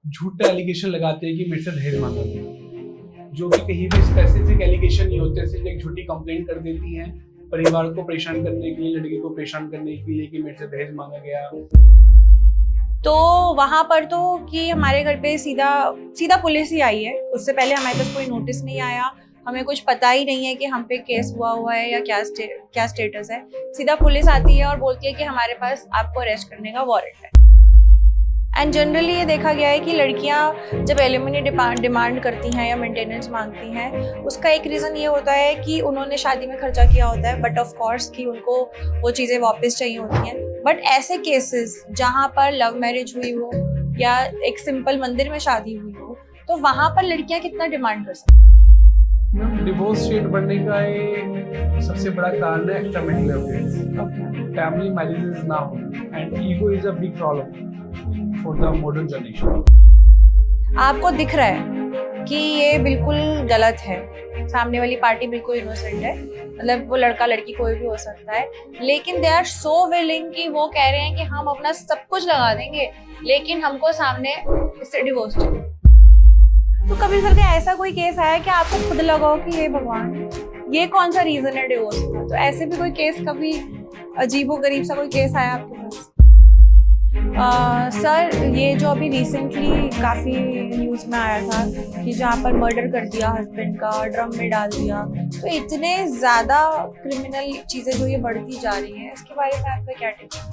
झूठा एलिगेशन लगाते हैं कि मेरे से दहेज मांगा गया, जो कि कहीं भी स्पेसिफिक एलिगेशन नहीं होते, सिर्फ एक झूठी कंप्लेंट कर देती हैं परिवार को परेशान करने के लिए, लड़की को परेशान करने के लिए कि मेरे से दहेज मांगा गया। तो वहां पर तो कि हमारे घर पे सीधा पुलिस ही आई है। उससे पहले हमारे पास कोई नोटिस नहीं आया, हमें कुछ पता ही नहीं है कि हम पे केस हुआ है या क्या स्टेटस है। सीधा पुलिस आती है और बोलती है कि हमारे पास आपको अरेस्ट करने का वारंट है। एंड जनरली ये देखा गया है कि लड़कियां जब एलिमनी डिमांड करती हैं या मेंटेनेंस मांगती हैं, उसका एक रीज़न ये होता है कि उन्होंने शादी में खर्चा किया होता है, बट ऑफ कोर्स कि उनको वो चीज़ें वापस चाहिए होती हैं। बट ऐसे केसेस जहाँ पर लव मैरिज हुई हो या एक सिंपल मंदिर में शादी हुई हो, तो वहाँ पर लड़कियां कितना डिमांड कर सकती हैं? मैम, डिवोर्स रेट बढ़ने का एक सबसे बड़ा कारण है extra marital affairs. Family marriages ना हो and ego is a big problem for the modern generation. आपको दिख रहा है कि ये बिल्कुल गलत है, सामने वाली पार्टी बिल्कुल इनोसेंट है, मतलब वो लड़का लड़की कोई भी हो सकता है, लेकिन दे आर सो विलिंग कि वो कह रहे हैं कि हम अपना सब कुछ लगा देंगे लेकिन हमको सामने इससे डिवोर्स चाहिए। तो कभी सर का ऐसा कोई केस आया कि आपको खुद लगा हो कि ये भगवान ये कौन सा रीजन है डिवोर्स का? तो ऐसे भी कोई केस, कभी अजीबोगरीब सा कोई केस आया आपके पास? सर, ये जो अभी रिसेंटली काफ़ी न्यूज़ में आया था कि जहाँ पर मर्डर कर दिया हस्बैंड का, ड्रम में डाल दिया, तो इतने ज़्यादा क्रिमिनल चीज़ें जो ये बढ़ती जा रही हैं, इसके बारे में आपका क्या टिप्स है?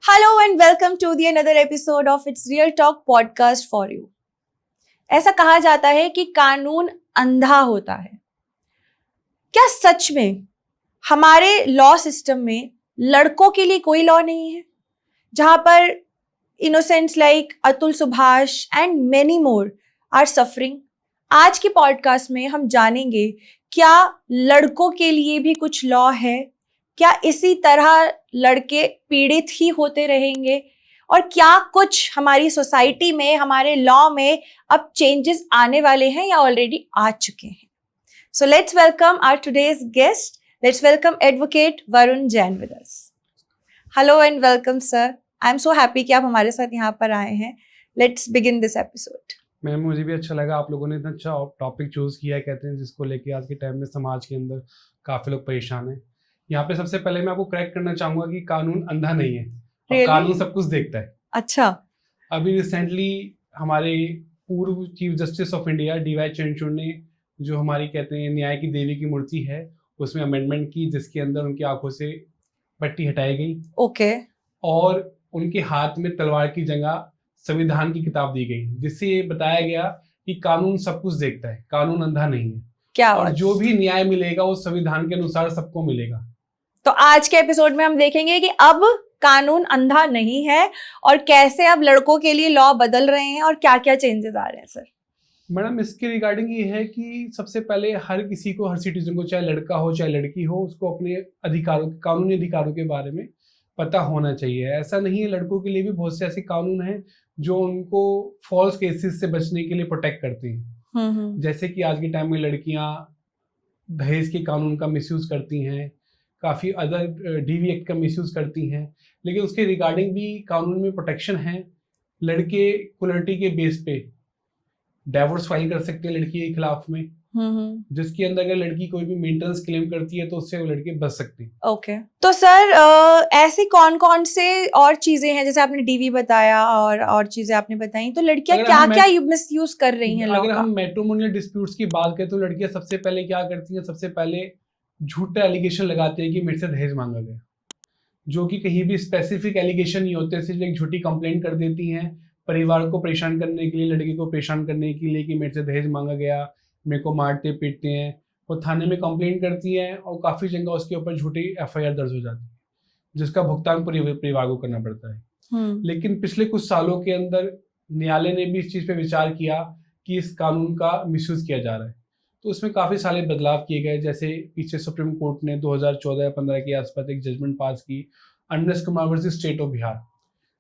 Hello and welcome to the another episode of It's Real Talk podcast for you. ऐसा कहा जाता है कि कानून अंधा होता है। क्या सच में हमारे लॉ सिस्टम में लड़कों के लिए कोई लॉ नहीं है, जहां पर innocents like Atul Subhash and many more are suffering? आज की पॉडकास्ट में हम जानेंगे क्या लड़कों के लिए भी कुछ लॉ है, क्या इसी तरह लड़के पीड़ित ही होते रहेंगे, और क्या कुछ हमारी सोसाइटी में, हमारे लॉ में अब चेंजेस आने वाले हैं या ऑलरेडी आ चुके हैं। So let's welcome our today's guest. Let's welcome advocate Varun Jain with us. Hello and welcome sir. I am so happy कि आप हमारे साथ यहाँ पर आए हैं। Let's begin this episode. Ma'am, मुझे भी अच्छा लगा, आप लोगों ने इतना अच्छा टॉपिक चूज किया है, कहते हैं जिसको लेके आज के टाइम में समाज के अंदर काफी लोग परेशान हैं। यहाँ पे सबसे पहले मैं आपको करेक्ट करना चाहूंगा कि कानून अंधा नहीं है। Really? कानून सब कुछ देखता है। अच्छा। अभी रिसेंटली हमारे पूर्व chief justice of India DY Chandrachud ने, जो हमारी कहते हैं न्याय की देवी की मूर्ति है, उसमें अमेंडमेंट की, जिसके अंदर उनकी आंखों से पट्टी हटाई गई। ओके। और उनके हाथ में तलवार की जगह संविधान की किताब दी गई, जिससे ये बताया गया कि कानून सब कुछ देखता है, कानून अंधा नहीं है। क्या और बात। जो भी न्याय मिलेगा वो संविधान के अनुसार सबको मिलेगा। तो आज के एपिसोड में हम देखेंगे कि अब कानून अंधा नहीं है और कैसे अब लड़कों के लिए लॉ बदल रहे हैं और क्या क्या चेंजेस आ रहे हैं। सर मैडम, इसके रिगार्डिंग ये है कि सबसे पहले हर किसी को, हर सिटीजन को, चाहे लड़का हो चाहे लड़की हो, उसको अपने अधिकारों, कानूनी अधिकारों के बारे में पता होना चाहिए। ऐसा नहीं है, लड़कों के लिए भी बहुत से ऐसे कानून हैं जो उनको फॉल्स केसेस से बचने के लिए प्रोटेक्ट करते हैं। जैसे कि आज के टाइम में लड़कियां दहेज के कानून का मिसयूज करती हैं, काफ़ी अदर DV एक्ट का मिसयूज करती हैं, लेकिन उसके रिगार्डिंग भी कानून में प्रोटेक्शन है। लड़के इक्वलिटी के बेस पे डाइवोर्स फाइल कर सकते हैं लड़की के खिलाफ में, जिसके अंदर अगर लड़की कोई भी मेंटेनेंस क्लेम करती है तो उससे वो लड़के बच सकते हैं। ओके। तो सर ऐसी कौन कौन से और चीजें हैं, जैसे आपने DV बताया और चीजें आपने बताई, तो लड़कियां क्या क्या मिसयूज कर रही हैं? अगर हम मैट्रिमोनियल डिस्प्यूट्स की बात करें तो लड़कियां सबसे पहले क्या करती हैं, सबसे पहले झूठा एलिगेशन लगाते हैं कि मेरे से दहेज मांगा गया, जो कि कहीं भी स्पेसिफिक एलिगेशन नहीं होते, सिर्फ एक झूठी कंप्लेंट कर देती हैं परिवार को परेशान करने के लिए, लड़की को परेशान करने के लिए कि मेरे से दहेज मांगा गया, मेरे को मारते पीटते हैं। वो थाने में कंप्लेंट करती हैं और काफ़ी जगह उसके ऊपर झूठी FIR दर्ज हो जाती है, जिसका भुगतान पूरे परिवार को करना पड़ता है। लेकिन पिछले कुछ सालों के अंदर न्यायालय ने भी इस चीज़ पे विचार किया कि इस कानून का मिसयूज किया जा रहा है, तो उसमें काफ़ी सारे बदलाव किए गए। जैसे पीछे सुप्रीम कोर्ट ने 2014-15 के आसपास एक जजमेंट पास की, unrest Kumar versus state of Bihar,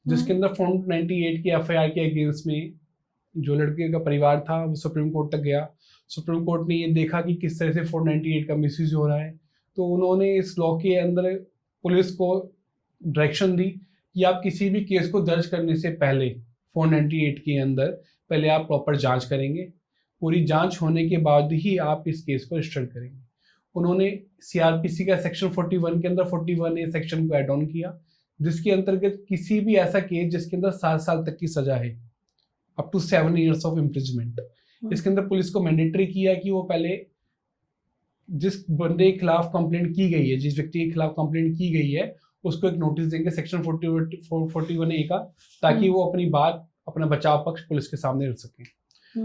जिसके अंदर 498 की एफआईआर के अगेंस्ट में जो लड़के का परिवार था वो सुप्रीम कोर्ट तक गया। सुप्रीम कोर्ट ने ये देखा कि किस तरह से 498 का मिसयूज हो रहा है, तो उन्होंने इस लॉ के अंदर पुलिस को डायरेक्शन दी कि आप किसी भी केस को दर्ज करने से पहले 498 के अंदर पहले आप प्रॉपर जांच करेंगे, पूरी जांच होने के बाद ही आप इस केस को रजिस्टर करेंगे। उन्होंने सीआरपीसी का सेक्शन 41 के अंदर 41A सेक्शन को ऐड ऑन किया, जिसके अंतर्गत किसी भी ऐसा केस जिसके अंदर 7 साल तक की सजा है, up to 7 years of imprisonment, इसके अंदर पुलिस को मैंडेटरी किया कि वो पहले जिस बंदे के खिलाफ कंप्लेंट की गई है, जिस व्यक्ति के खिलाफ कंप्लेंट की गई है, उसको एक नोटिस देंगे सेक्शन 41A का, ताकि वो अपनी बात, अपना बचाव पक्ष पुलिस के सामने रख सके।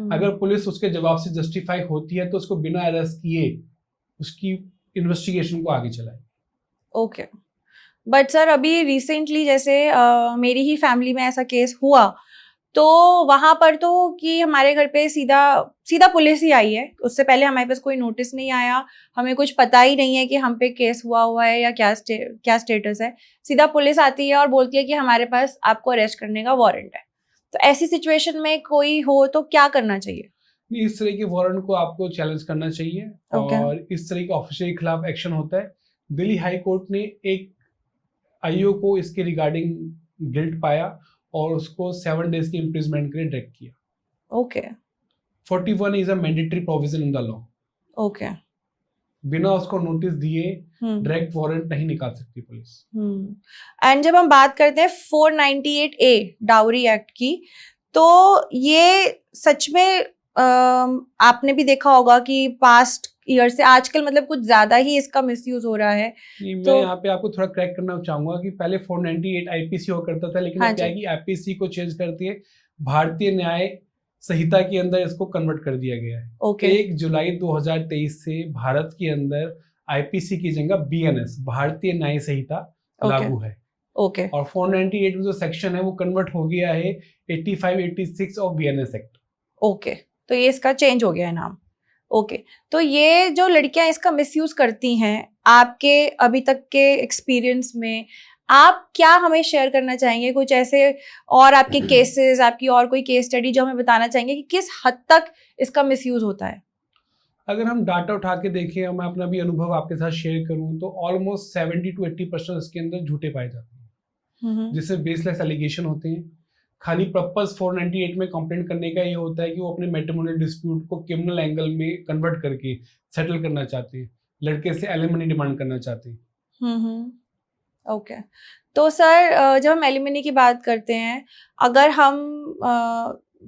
अगर पुलिस उसके जवाब से जस्टिफाई होती है तो उसको बिना अरेस्ट किए उसकी इन्वेस्टिगेशन को आगे चलाए। ओके, बट सर अभी रिसेंटली जैसे मेरी ही फैमिली में ऐसा केस हुआ, तो वहां पर तो कि हमारे घर पे सीधा पुलिस ही आई है, उससे पहले हमारे पास कोई नोटिस नहीं आया, हमें कुछ पता ही नहीं है कि हम पे केस हुआ है या क्या स्टेटस है। सीधा पुलिस आती है और बोलती है कि हमारे पास आपको अरेस्ट करने का वारंट है। तो ऐसी सिचुएशन में कोई हो तो क्या करना चाहिए? इस तरह के वारंट को आपको चैलेंज करना चाहिए। और इस तरह के ऑफिसर के खिलाफ एक्शन होता है। दिल्ली हाई कोर्ट ने एक आईओ को इसके रिगार्डिंग गिल्ट पाया और उसको 7 days की इम्प्रिजमेंट के लिए डायरेक्ट किया। Okay, 41 is a mandatory provision in the law. Okay, बिना उसको नोटिस दिए डायरेक्ट वारंट नहीं निकाल सकती पुलिस। एंड जब हम बात करते हैं 498A डाउरी एक्ट की, तो ये सच में आपने भी देखा होगा कि पास्ट ईयर से आजकल मतलब कुछ ज्यादा ही इसका मिसयूज हो रहा है। मैं यहाँ पे आपको थोड़ा क्रैक करना चाहूंगा कि पहले 498 आईपीसी हुआ करता था, लेकिन क्या है कि आईपीसी को चेंज करती है, भारतीय न्याय संहिता के अंदर इसको कन्वर्ट कर दिया गया है। 1 जुलाई 2023 से भारत के अंदर आईपीसी की जगह बीएनएस भारतीय न्याय संहिता लागू है। ओके, और 498 में जो सेक्शन है वो कन्वर्ट हो गया है 85-86 ऑफ बीएनएस एक्ट। ओके, तो ये इसका चेंज हो गया है नाम। ओके, तो ये जो लड़कियां इसका मिसयूज करती हैं, आपके अभी तक के एक्सपीरियंस में आप क्या हमें शेयर करना चाहेंगे? कुछ ऐसे और आपके केसेस, आपकी और कोई केस स्टडी जो हमें बताना चाहेंगे कि किस हद तक इसका मिसयूज होता है? अगर हम डाटा उठा के देखें, मैं अपना भी अनुभव आपके साथ शेयर करूं, तो ऑलमोस्ट 70 to 80% इसके अंदर झूठे पाए जाते हैं, जिससे बेसलेस एलिगेशन होते हैं। खाली पर्पस 498 में कंप्लेंट करने का ये होता है कि वो अपने मैट्रिमोनियल डिस्प्यूट को क्रिमिनल एंगल में कन्वर्ट करके सेटल करना चाहते हैं, लड़के से एलिमनी डिमांड करना चाहते हैं। ओके, तो सर जब हम एलिमनी की बात करते हैं, अगर हम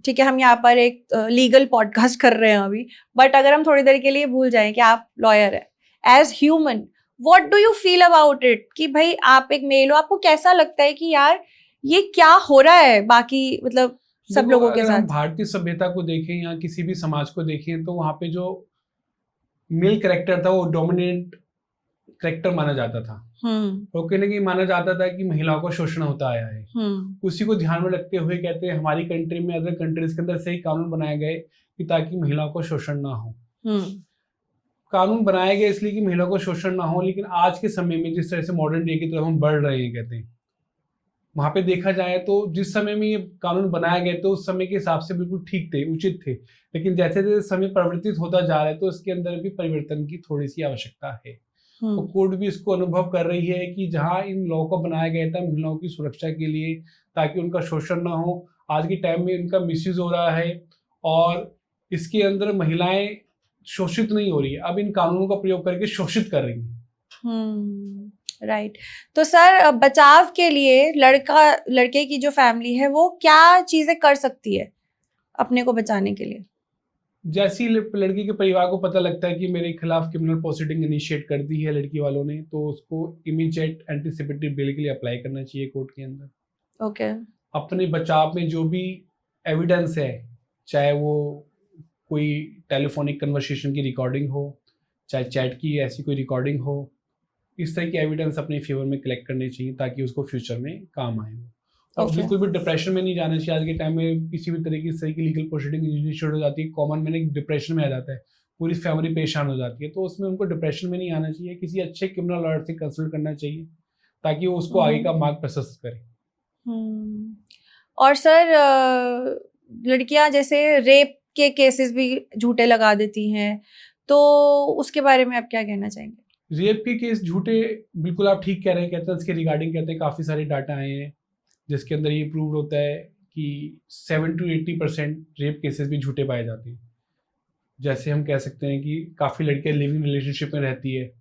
ठीक है, हम यहाँ पर एक लीगल पॉडकास्ट कर रहे हैं अभी, बट अगर हम थोड़ी देर के लिए भूल जाएं कि आप लॉयर है, as human what do you feel about it, कि भाई आप एक मेल हो, आपको कैसा लगता है कि यार ये क्या हो रहा है बाकी मतलब सब लोगों के साथ? भारतीय सभ्यता को देखें या किसी भी समाज को देखें, तो वहां पे जो मेल कैरेक्टर था वो डोमिनेंट कैरेक्टर माना जाता था। वो कहने की माना जाता था कि महिलाओं का शोषण होता आया है। उसी को ध्यान में रखते हुए कहते हैं हमारी कंट्री में, अदर कंट्रीज के अंदर सही कानून बनाए गए कि ताकि महिलाओं को शोषण ना हो। कानून बनाए गए इसलिए कि महिलाओं को शोषण ना हो, लेकिन आज के समय में जिस तरह से मॉडर्न डे की तरफ हम बढ़ रहे हैं, कहते हैं वहां पे देखा जाए तो जिस समय में ये कानून बनाए गए तो उस समय के हिसाब से बिल्कुल ठीक थे, उचित थे, लेकिन जैसे जैसे समय परिवर्तित होता जा रहा है तो इसके अंदर भी परिवर्तन की थोड़ी सी आवश्यकता है। तो कोर्ट भी इसको अनुभव कर रही है कि जहां इन लॉ को बनाया गया था महिलाओं की सुरक्षा के लिए, ताकि उनका शोषण ना हो, आज के टाइम में इनका मिसयूज हो रहा है और इसके अंदर महिलाएं शोषित नहीं हो रही है, अब इन कानूनों का प्रयोग करके शोषित कर रही है। राइट। तो सर बचाव के लिए लड़के की जो फैमिली है वो क्या चीजें कर सकती है अपने को बचाने के लिए? जैसी लड़की के परिवार को पता लगता है कि मेरे खिलाफ क्रिमिनल प्रोसीडिंग इनिशिएट कर दी है लड़की वालों ने, तो उसको इमीडिएट एंटीसिपेटरी बेल के लिए अप्लाई करना चाहिए कोर्ट के अंदर। ओके। अपने बचाव में जो भी एविडेंस है, चाहे वो कोई टेलीफोनिक कन्वर्सेशन की रिकॉर्डिंग हो, चाहे चैट की ऐसी कोई रिकॉर्डिंग हो, इस तरह की एविडेंस अपने फेवर में कलेक्ट करनी चाहिए ताकि उसको फ्यूचर में काम आए। और बिल्कुल भी डिप्रेशन में नहीं जाना चाहिए। आज के टाइम में किसी भी तरह की लीगल प्रोसीडिंग इनिशिएट हो जाती है, कॉमन मैंने डिप्रेशन में आ जाता है, पूरी फैमिली परेशान हो जाती है, तो उसमें उनको डिप्रेशन में नहीं आना चाहिए, किसी अच्छे क्रिमिनल लॉयर से कंसल्ट करना चाहिए ताकि वो उसको आगे का मार्ग प्रशस्त करे। और सर लड़कियां जैसे रेप के केसेस भी झूठे लगा देती हैं, तो उसके बारे में आप क्या कहना चाहेंगे? रेप के केस झूठे, बिल्कुल आप ठीक कह रहे हैं। कहते हैं इसके रिगार्डिंग कहते हैं काफ़ी सारे डाटा आए हैं जिसके अंदर ये प्रूव होता है कि 7 to 80% रेप केसेस भी झूठे पाए जाते हैं। जैसे हम कह सकते हैं कि काफ़ी लड़कियां लिविंग रिलेशनशिप में रहती है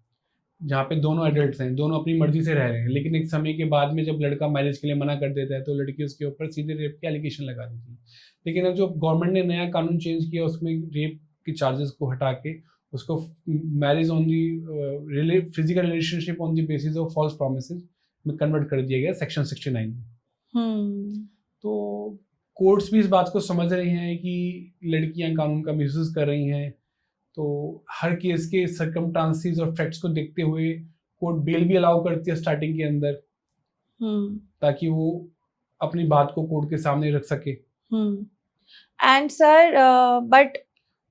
जहाँ पे दोनों एडल्ट्स हैं, दोनों अपनी मर्जी से रह रहे हैं, लेकिन एक समय के बाद में जब लड़का मैरिज के लिए मना कर देता है तो लड़की उसके ऊपर सीधे रेप के एलिगेशन लगा देती है। लेकिन अब जो गवर्नमेंट ने नया कानून चेंज किया उसमें रेप के चार्जेस को हटा के उसको marriage on the physical relationship on the basis of false promises में कन्वर्ट कर दिया गया सेक्शन 69 में। तो कोर्ट्स भी इस बात को समझ रहे हैं कि लड़कियां कानून का मिसयूज कर रही हैं, तो हर केस के सर्कमस्टांसेस और फैक्ट्स को देखते हुए कोर्ट बेल भी अलाउ करती है स्टार्टिंग के अंदर, ताकि वो अपनी बात को कोर्ट के सामने रख सके। एंड सर बट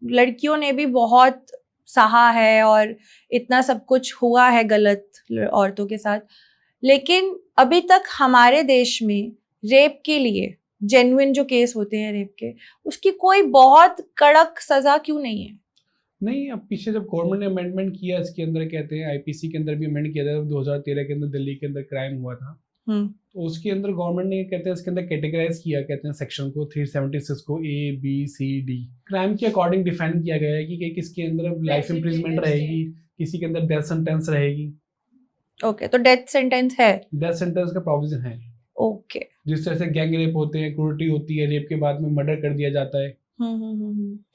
लड़कियों ने भी बहुत सहा है और इतना सब कुछ हुआ है गलत औरतों के साथ, लेकिन अभी तक हमारे देश में रेप के लिए जेन्युइन जो केस होते हैं रेप के, उसकी कोई बहुत कड़क सजा क्यों नहीं है? नहीं, अब पीछे जब गवर्नमेंट ने अमेंडमेंट किया इसके अंदर, कहते हैं आईपीसी के अंदर भी अमेंड किया था 2013 के अंदर, दिल्ली के अंदर क्राइम हुआ था, तो उसके अंदर गवर्नमेंट ने कहते हैं इसके अंदर कैटेगराइज किया, कहते हैं सेक्शन को 376 को A B C D crime के अकॉर्डिंग डिफाइन किया गया है कि किसके अंदर लाइफ इम्प्रिजमेंट रहेगी, किसी के अंदर डेथ सेंटेंस रहेगी। ओके, तो डेथ सेंटेंस है, डेथ सेंटेंस का प्रोविजन है। ओके, जिस तरह से गैंग रेप होते हैं, क्रूरटी होती है, रेप के बाद में मर्डर कर दिया जाता है।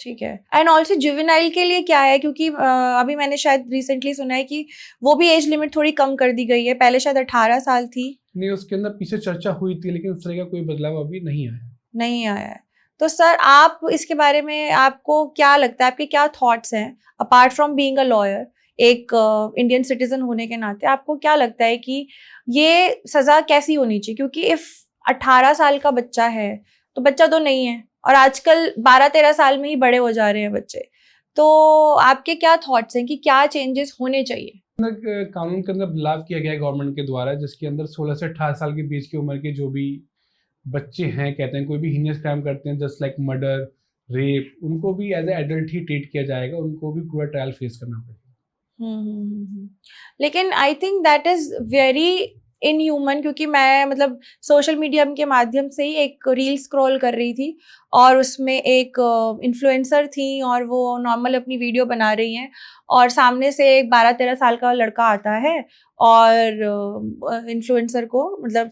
ठीक है। एंड ऑल्सो जुवेनाइल के लिए क्या है, क्योंकि अभी मैंने शायद रिसेंटली सुना है कि वो भी एज लिमिट थोड़ी कम कर दी गई है, पहले शायद 18 साल थी। नहीं, उसके अंदर पीछे चर्चा हुई थी, लेकिन इस तरह का कोई बदलाव अभी नहीं आया है। तो सर आप इसके बारे में आपको क्या लगता है, आपके क्या थॉट्स हैं apart from being a lawyer, एक इंडियन सिटीजन होने के नाते आपको क्या लगता है कि ये सजा कैसी होनी चाहिए? क्योंकि इफ 18 साल का बच्चा है तो बच्चा तो नहीं है, और आजकल 12-13 साल में ही बड़े हो जा रहे हैं बच्चे, तो आपके क्या थॉट्स हैं कि क्या चेंजेस होने चाहिए? कानून के अंदर बदलाव किया गया है गवर्नमेंट के द्वारा, जिसके अंदर 16 से 18 साल के बीच की उम्र के जो भी बच्चे हैं, कहते हैं कोई भी हीनियस क्राइम करते हैं जस्ट लाइक मर्डर, रेप, उनको भी एज ए एडल्ट ही ट्रीट किया जाएगा, उनको भी पूरा ट्रायल फेस करना पड़ेगा। लेकिन I think that is very inhuman, क्योंकि मैं मतलब सोशल मीडिया के माध्यम से ही एक रील स्क्रॉल कर रही थी और उसमें एक इन्फ्लुएंसर थी और वो नॉर्मल अपनी वीडियो बना रही हैं और सामने से एक 12-13 साल का लड़का आता है और इन्फ्लुएंसर को मतलब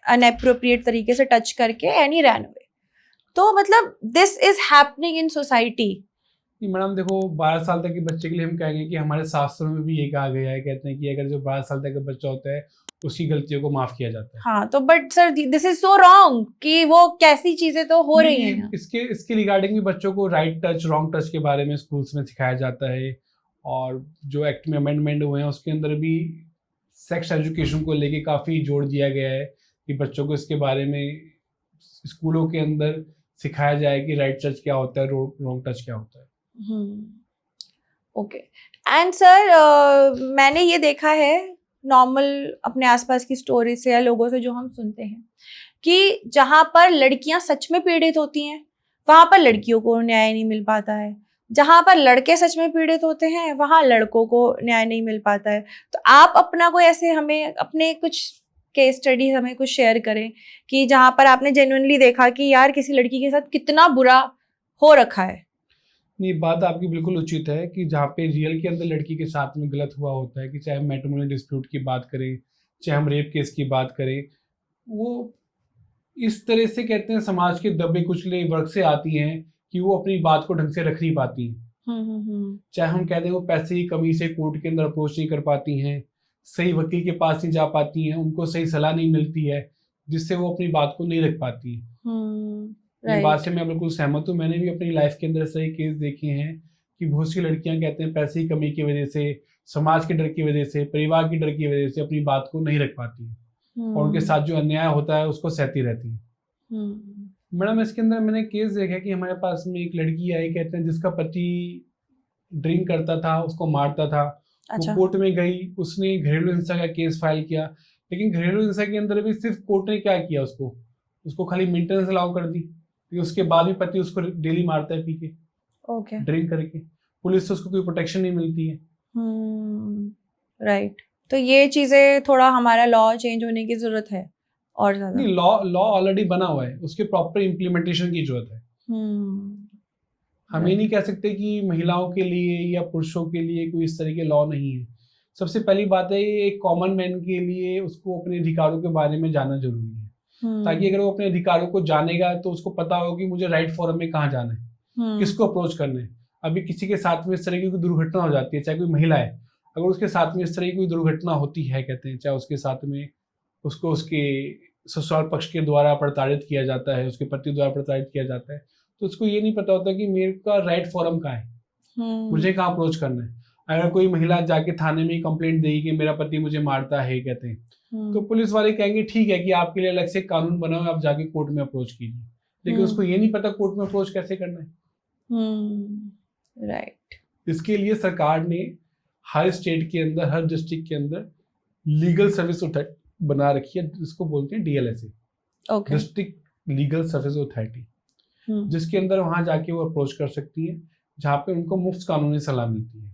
अनएप्रोप्रिएट तरीके से टच करके एंड ही रैन अवे। तो मतलब this is happening in society. Madam देखो, 12 साल तक के बच्चे के लिए हम कहेंगे कि हमारे शास्त्रों में भी ये कहा गया है, कहते हैं कि अगर जो 12 साल तक का बच्चा होता है उसकी गलतियों को माफ किया जाता है। हाँ, तो but sir this is so wrong कि वो कैसी चीजें तो हो रही हैं। इसके रिगार्डिंग भी बच्चों को राइट टच, रॉन्ग टच के बारे में स्कूल्स में सिखाया जाता है, और जो एक्ट में अमेंडमेंट हुए हैं उसके अंदर भी सेक्स एजुकेशन को लेके काफ़ी जोर दिया गया है कि बच्चों को इसके बारे में स्कूलों के अंदर सिखाया जाए कि राइट टच क्या होता है, रॉन्ग टच क्या होता है। ओके। एंड सर मैंने ये देखा है नॉर्मल अपने आसपास की स्टोरी से या लोगों से जो हम सुनते हैं कि जहाँ पर लड़कियां सच में पीड़ित होती हैं वहां पर लड़कियों को न्याय नहीं मिल पाता है, जहां पर लड़के सच में पीड़ित होते हैं वहां लड़कों को न्याय नहीं मिल पाता है। तो आप अपना कोई ऐसे हमें अपने कुछ केस स्टडी हमें कुछ शेयर करें कि जहां पर आपने जेन्युइनली देखा कि यार किसी लड़की के साथ कितना बुरा हो रखा है। नहीं, बात आपकी बिल्कुल उचित है कि जहाँ पे रियल के अंदर लड़की के साथ में गलत हुआ होता है, कि चाहे हम मैट्रिमोनियल डिस्प्यूट की बात करें, चाहे हम रेप केस की बात करें, वो इस तरह से कहते हैं समाज के दबे कुचले वर्ग से आती हैं कि वो अपनी बात को ढंग से रख नहीं पाती हैं। चाहे हम कहते हैं वो पैसे की कमी से कोर्ट के अंदर अप्रोच नहीं कर पाती हैं, सही वकील के पास नहीं जा पाती हैं, उनको सही सलाह नहीं मिलती है, जिससे वो अपनी बात को नहीं रख पाती हैं। ये बात से मैं बिल्कुल सहमत हूँ। मैंने भी अपनी लाइफ के अंदर सही केस देखे हैं कि बहुत सी लड़कियां कहते हैं पैसे की कमी की वजह से, समाज के डर की वजह से, परिवार की डर की वजह से अपनी बात को नहीं रख पाती हैं और उनके साथ जो अन्याय होता है उसको सहती रहती है। मैडम, इसके अंदर मैंने केस देखा कि हमारे पास में एक लड़की आई, कहते हैं जिसका पति ड्रिंक करता था, उसको मारता था। अच्छा। वो कोर्ट में गई, उसने घरेलू हिंसा का केस फाइल किया, लेकिन घरेलू हिंसा के अंदर भी सिर्फ कोर्ट ने क्या किया, उसको खाली मेंटेनेंस अलाउ कर दी, क्योंकि उसके बाद भी पति उसको डेली मारता है पी के, ओके, ड्रिंक करके। पुलिस से उसको कोई प्रोटेक्शन नहीं मिलती है। राइट। तो ये चीजें थोड़ा हमारा लॉ चेंज होने की जरूरत है और ज्यादा। नहीं, लॉ ऑलरेडी बना हुआ है, उसके प्रॉपर इम्प्लीमेंटेशन की जरूरत है। हम ये नहीं कह सकते कि महिलाओं के लिए या पुरुषों के लिए कोई इस तरह के लॉ नहीं है। सबसे पहली बात है, ये एक कॉमन मैन के लिए उसको अपने अधिकारों के बारे में जानना जरूरी है, ताकि अगर वो अपने अधिकारों को जानेगा तो उसको पता हो कि मुझे राइट फोरम में कहाँ जाना है, किसको अप्रोच करना है। अभी किसी के साथ में इस तरह की कोई दुर्घटना हो जाती है, चाहे कोई महिला है, अगर उसके साथ में इस तरह की कोई दुर्घटना होती है, कहते हैं, चाहे उसके साथ में उसको उसके ससुराल पक्ष के द्वारा प्रताड़ित किया जाता है, उसके पति द्वारा प्रताड़ित किया जाता है, तो उसको ये नहीं पता होता कि मेरे का राइट फोरम कहाँ है, मुझे कहाँ अप्रोच करना है। अगर कोई महिला जाके थाने में कंप्लेंट देगी कि मेरा पति मुझे मारता है, कहते हैं, तो पुलिस वाले कहेंगे ठीक है कि आपके लिए अलग से कानून बना हुआ, आप जाके कोर्ट में अप्रोच कीजिए, लेकिन उसको ये नहीं पता कोर्ट में अप्रोच कैसे करना है। राइट। इसके लिए सरकार ने हर स्टेट के अंदर, हर डिस्ट्रिक्ट के अंदर लीगल सर्विस अथॉरिटी बना रखी है, जिसको बोलते हैं DLSA, district legal service authority, जिसके अंदर वहां जाके वो अप्रोच कर सकती है, जहाँ पे उनको मुफ्त कानूनी सलाह मिलती है।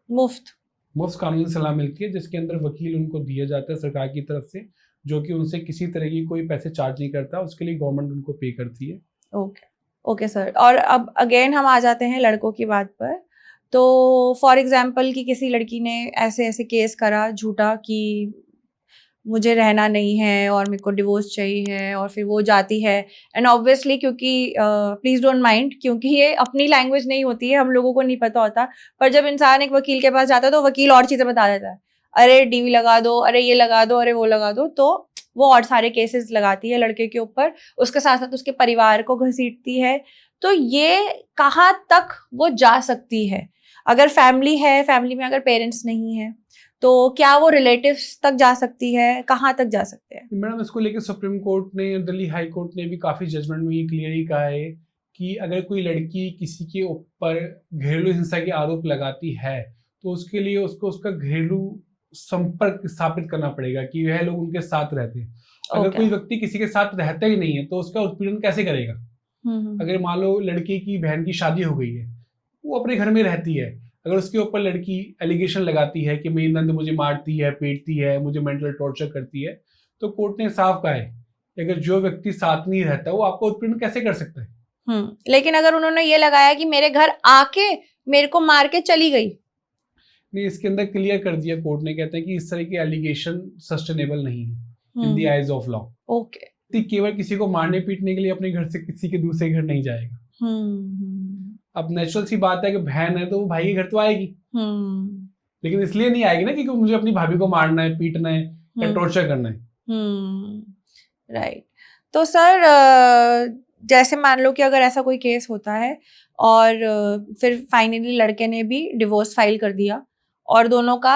मुफ्त कानूनी सलाह मिलती है, जिसके अंदर वकील उनको दिया जाता है सरकार की तरफ से, जो कि उनसे किसी तरह की कोई पैसे चार्ज नहीं करता, उसके लिए गवर्नमेंट उनको पे करती है। Okay sir. और अब अगेन हम आ जाते हैं लड़कों की बात पर। तो फॉर एग्जाम्पल कि किसी लड़की ने ऐसे केस करा झूठा कि मुझे रहना नहीं है और मेरे को डिवोर्स चाहिए, और फिर वो जाती है, एंड ऑब्वियसली क्योंकि प्लीज डोंट माइंड, क्योंकि ये अपनी लैंग्वेज नहीं होती है, हम लोगों को नहीं पता होता, पर जब इंसान एक वकील के पास जाता है तो वकील और चीजें बता देता है, अरे DV लगा दो, अरे ये लगा दो, अरे वो लगा दो, तो वो और सारे केसेस लगाती है लड़के के ऊपर, उसके साथ साथ उसके परिवार को घसीटती है। तो ये कहाँ तक वो जा सकती है? अगर फैमिली है, फैमिली में अगर पेरेंट्स नहीं है, तो क्या वो रिलेटिव्स तक जा सकती है? कहाँ तक जा सकते हैं? मैडम, इसको लेकर सुप्रीम कोर्ट ने, दिल्ली हाई कोर्ट ने भी काफी जजमेंट में ये क्लियरली कहा है कि अगर कोई लड़की किसी के ऊपर घरेलू हिंसा के आरोप लगाती है, तो उसके लिए उसको उसका घरेलू संपर्क स्थापित करना पड़ेगा कि वह लोग उनके साथ रहते हैं। अगर कोई व्यक्ति किसी के साथ रहता ही नहीं है तो उसका उत्पीड़न कैसे करेगा? अगर मान लो लड़के की बहन की शादी हो गई है, वो अपने घर में रहती है, अगर उसके ऊपर लड़की एलिगेशन लगाती है कि मेरी नंद मुझे मारती है, पीटती है, मुझे मेंटल टॉर्चर करती है, तो कोर्ट ने साफ कहा है कि अगर जो व्यक्ति साथ नहीं रहता वो आपको उत्पीड़न कैसे कर सकता है। लेकिन अगर उन्होंने ये लगाया कि मेरे घर आके मेरे को मार के चली गई, नहीं, इसके अंदर क्लियर कर दिया कोर्ट ने, कहते हैं कि इस तरह की एलिगेशन सस्टेनेबल नहीं है in the eyes of law. Okay. केवल किसी को मारने पीटने के लिए अपने घर से किसी के दूसरे घर नहीं जाएगा। अब नेचुरल सी बात है कि बहन है तो वो भाई के घर तो आएगी, लेकिन इसलिए नहीं आएगी ना कि मुझे अपनी भाभी को मारना है, पीटना है या टॉर्चर करना है। राइट। तो सर जैसे मान लो कि अगर ऐसा कोई केस होता है और फिर फाइनली लड़के ने भी डिवोर्स फाइल कर दिया और दोनों का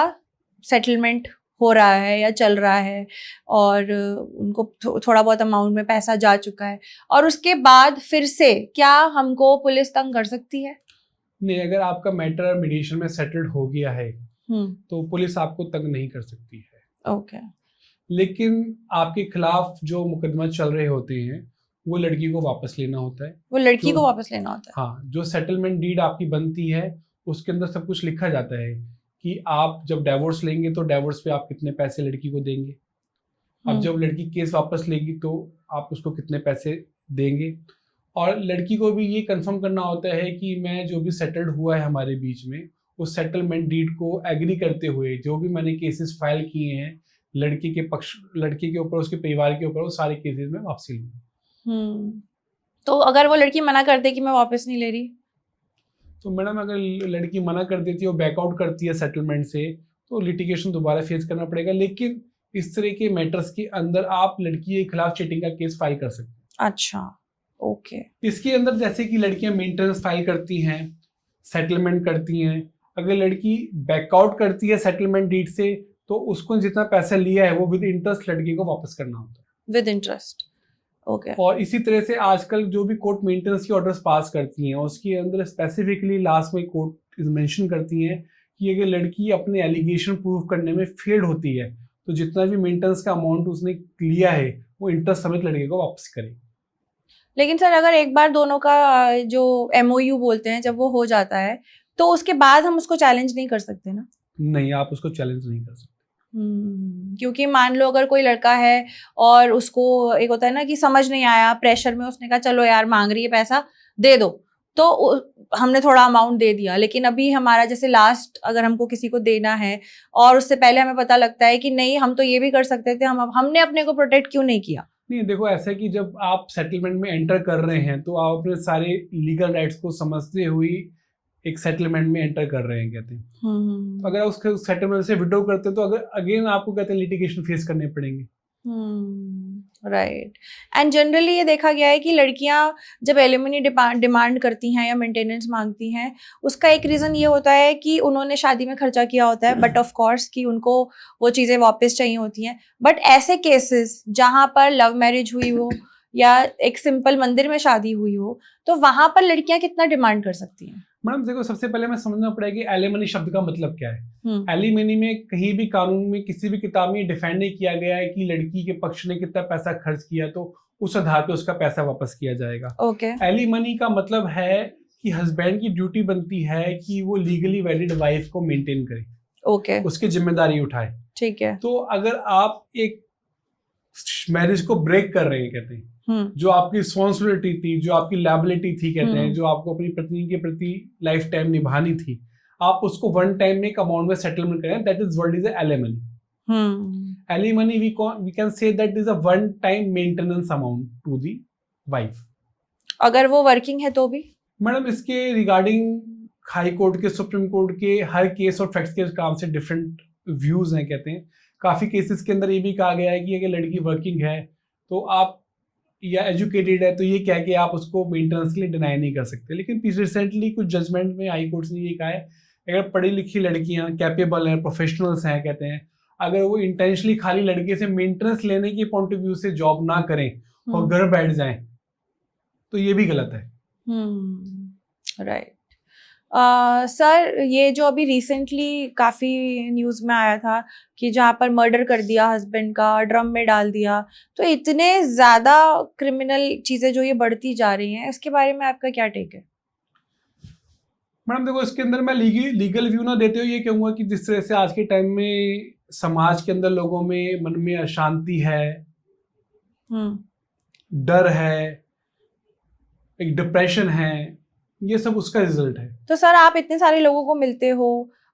सेटलमेंट हो रहा है या चल रहा है, और उनको थोड़ा बहुत अमाउंट में पैसा जा चुका है, और उसके बाद फिर से क्या हमको पुलिस तंग कर सकती है? नहीं, अगर आपका मैटर मीडिएशन में सेटल्ड हो गया है तो पुलिस आपको तंग नहीं कर सकती है। ओके। लेकिन आपके खिलाफ जो मुकदमा चल रहे होते हैं वो लड़की को वापस लेना होता है। वो लड़की को वापस लेना होता है? हाँ, जो सेटलमेंट डीड आपकी बनती है उसके अंदर सब कुछ लिखा जाता है कि आप जब डाइवोर्स लेंगे तो डाइवोर्स पे आप कितने पैसे लड़की को देंगे, अब जब लड़की केस वापस लेगी तो आप उसको कितने पैसे देंगे, और लड़की को भी ये कंफर्म करना होता है कि मैं जो भी सेटल्ड हुआ है हमारे बीच में, उस सेटलमेंट डीड को एग्री करते हुए जो भी मैंने केसेस फाइल किए हैं लड़की के पक्ष, लड़की के ऊपर, उसके परिवार के ऊपर, वो सारे केसेस में वापसी लूंगा। तो अगर वो लड़की मना कर दे कि मैं वापस नहीं ले रही, तो मैडम अगर लड़की मना कर देती है और बैकआउट करती है सेटलमेंट से, तो लिटिगेशन दोबारा फेस करना पड़ेगा। लेकिन इस तरह के मैटर्स के अंदर आप लड़की के खिलाफ चीटिंग का केस फाइल कर सकते हैं। अच्छा, ओके। इसके अंदर जैसे कि लड़कियां मेंटेनेंस फाइल करती हैं, सेटलमेंट करती हैं, अगर लड़की बैकआउट करती है सेटलमेंट डीड से तो उसको जितना पैसा लिया है वो विद इंटरेस्ट लड़की को वापस करना होता है। With interest, okay. और इसी तरह से आजकल जो भी कोर्ट मेंटेनेंस की ऑर्डर्स पास करती हैं उसके अंदर स्पेसिफिकली लास्ट में कोर्ट मेंशन करती हैं कि अगर लड़की अपने एलिगेशन प्रूव करने में फेल्ड होती है तो जितना भी मेंटेनेंस का अमाउंट उसने लिया है वो इंटरेस्ट समेत लड़के को वापस करे। लेकिन सर अगर एक बार दोनों का जो MOU बोलते हैं जब वो हो जाता है तो उसके बाद हम उसको चैलेंज नहीं कर सकते ना? नहीं, आप उसको चैलेंज नहीं कर सकते। क्योंकि मान लो अगर कोई लड़का है और उसको एक होता है ना कि समझ नहीं आया, प्रेशर में उसने कहा चलो यार मांग रही है पैसा दे दो, तो हमने थोड़ा अमाउंट दे दिया, लेकिन अभी हमारा जैसे लास्ट अगर हमको किसी को देना है और उससे पहले हमें पता लगता है कि नहीं हम तो ये भी कर सकते थे, हमने अपने को प्रोटेक्ट क्यों नहीं किया? नहीं, देखो ऐसा है कि जब आप सेटलमेंट में एंटर कर रहे हैं तो आप अपने सारे लीगल राइट्स को समझते हुए एक सेटलमेंट में एंटर कर रहे हैं कहते हैं। तो अगर उसके सेटलमेंट से विड्रॉ करते हैं तो अगर अगेन आपको कहते हैं लिटिगेशन फेस करने पड़ेंगे। राइट। एंड जनरली ये देखा गया है कि लड़कियां जब एलिमनी डिमांड करती हैं या मेंटेनेंस मांगती हैं, उसका एक रीजन ये होता है कि उन्होंने शादी में खर्चा किया होता है, बट ऑफ कोर्स कि उनको वो चीजें वापस चाहिए होती हैं। बट ऐसे केसेस जहां पर लव मैरिज हुई हो या एक सिंपल मंदिर में शादी हुई हो, तो वहां पर लड़कियां कितना डिमांड कर सकती हैं? मैडम देखो, सबसे पहले हमें समझना पड़ेगा कि एलिमनी शब्द का मतलब क्या है। एलिमनी में कहीं भी कानून में किसी भी किताब में डिफाइन नहीं किया गया है कि लड़की के पक्ष ने कितना पैसा खर्च किया तो उस आधार पे उसका पैसा वापस किया जाएगा। एलिमनी का मतलब है कि हस्बैंड की ड्यूटी बनती है कि वो लीगली वैलिड वाइफ को मेंटेन करे, उसकी जिम्मेदारी उठाए। ठीक है। तो अगर आप एक मैरिज को ब्रेक कर रहे हैं कहते हैं, जो आपकी रिस्पॉन्सिबिलिटी थी, जो आपकी लायबिलिटी थी कहते हैं, जो आपको अपनी पत्नी के प्रति लाइफ टाइम निभानी थी, आप उसको वन टाइम में एक अमाउंट में सेटलमेंट करें, that is what is alimony. Alimony we can say that is a one time maintenance amount to the wife. अगर वो वर्किंग है तो भी? मैडम इसके रिगार्डिंग हाई कोर्ट के, सुप्रीम कोर्ट के हर केस और फैक्ट्स के काम से डिफरेंट व्यूज हैं कहते हैं। काफी केसेस के अंदर ये भी कहा गया है कि अगर लड़की वर्किंग है तो आप या एजुकेटेड है तो ये कह के आप उसको मेंटेनेंस के लिए डिनाई नहीं कर सकते। लेकिन रिसेंटली कुछ जजमेंट में हाई कोर्ट ने ये कहा है अगर पढ़ी लिखी लड़कियां कैपेबल हैं, प्रोफेशनल्स हैं कहते हैं, अगर वो इंटेंशनली खाली लड़के से मेंटेनेंस लेने के पॉइंट ऑफ व्यू से जॉब ना करें और घर बैठ जाएं तो ये भी गलत है। राइट। सर ये जो अभी रिसेंटली काफ़ी न्यूज़ में आया था कि जहाँ पर मर्डर कर दिया हस्बैंड का, ड्रम में डाल दिया, तो इतने ज़्यादा क्रिमिनल चीज़ें जो ये बढ़ती जा रही हैं, इसके बारे में आपका क्या टेक है? मैडम देखो, इसके अंदर मैं लीगल व्यू ना देते हुए ये कहूँगा कि जिस तरह से आज के टाइम में समाज के अंदर लोगों में मन में अशांति है, डर है, एक डिप्रेशन है, ये सब उसका रिजल्ट है। तो सर आप इतने सारे लोगों को मिलते हो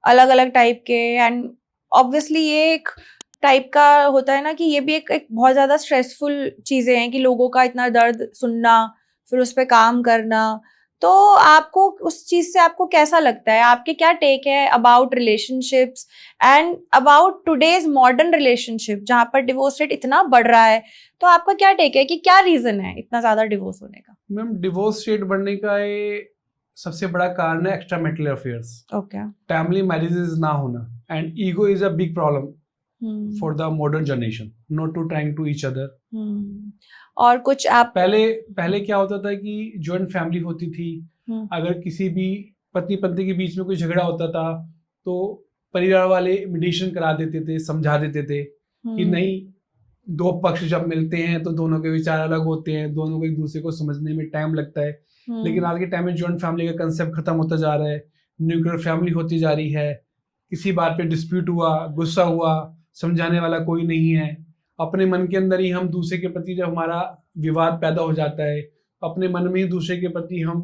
अलग अलग टाइप के, एंड ऑब्वियसली ये एक टाइप का होता है ना कि ये भी एक बहुत ज़्यादा स्ट्रेसफुल चीज़ें हैं कि लोगों का इतना दर्द सुनना, फिर उस पर काम करना, तो आपको उस चीज़ से आपको कैसा लगता है? आपके क्या टेक है about relationships and about today's modern relationship जहाँ पर डिवोर्स रेट इतना बढ़ रहा है? तो आपका क्या टेक है कि क्या रीज़न है इतना ज़्यादा डिवोर्स होने का? मैम डिवोर्स रेट बढ़ने का सबसे बड़ा कारण है extra marital affairs. Family marriages ना होना, and ego is a big problem for the modern generation, not to trying to each other. और कुछ आप पहले क्या होता था कि जॉइंट फैमिली होती थी, अगर किसी भी पत्नी के बीच में कोई झगड़ा होता था तो परिवार वाले मीडिएशन करा देते थे, समझा देते थे कि नहीं, दो पक्ष जब मिलते हैं तो दोनों के विचार अलग होते हैं, दोनों को एक दूसरे को समझने में टाइम लगता है। लेकिन आज के टाइम में जॉइंट फैमिली का कंसेप्ट खत्म होता जा रहा है, न्यूक्लियर फैमिली होती जा रही है। किसी बात पे डिस्प्यूट हुआ, गुस्सा हुआ, समझाने वाला कोई नहीं है, अपने मन के अंदर ही हम दूसरे के प्रति जब हमारा विवाद पैदा हो जाता है, अपने मन में ही दूसरे के प्रति हम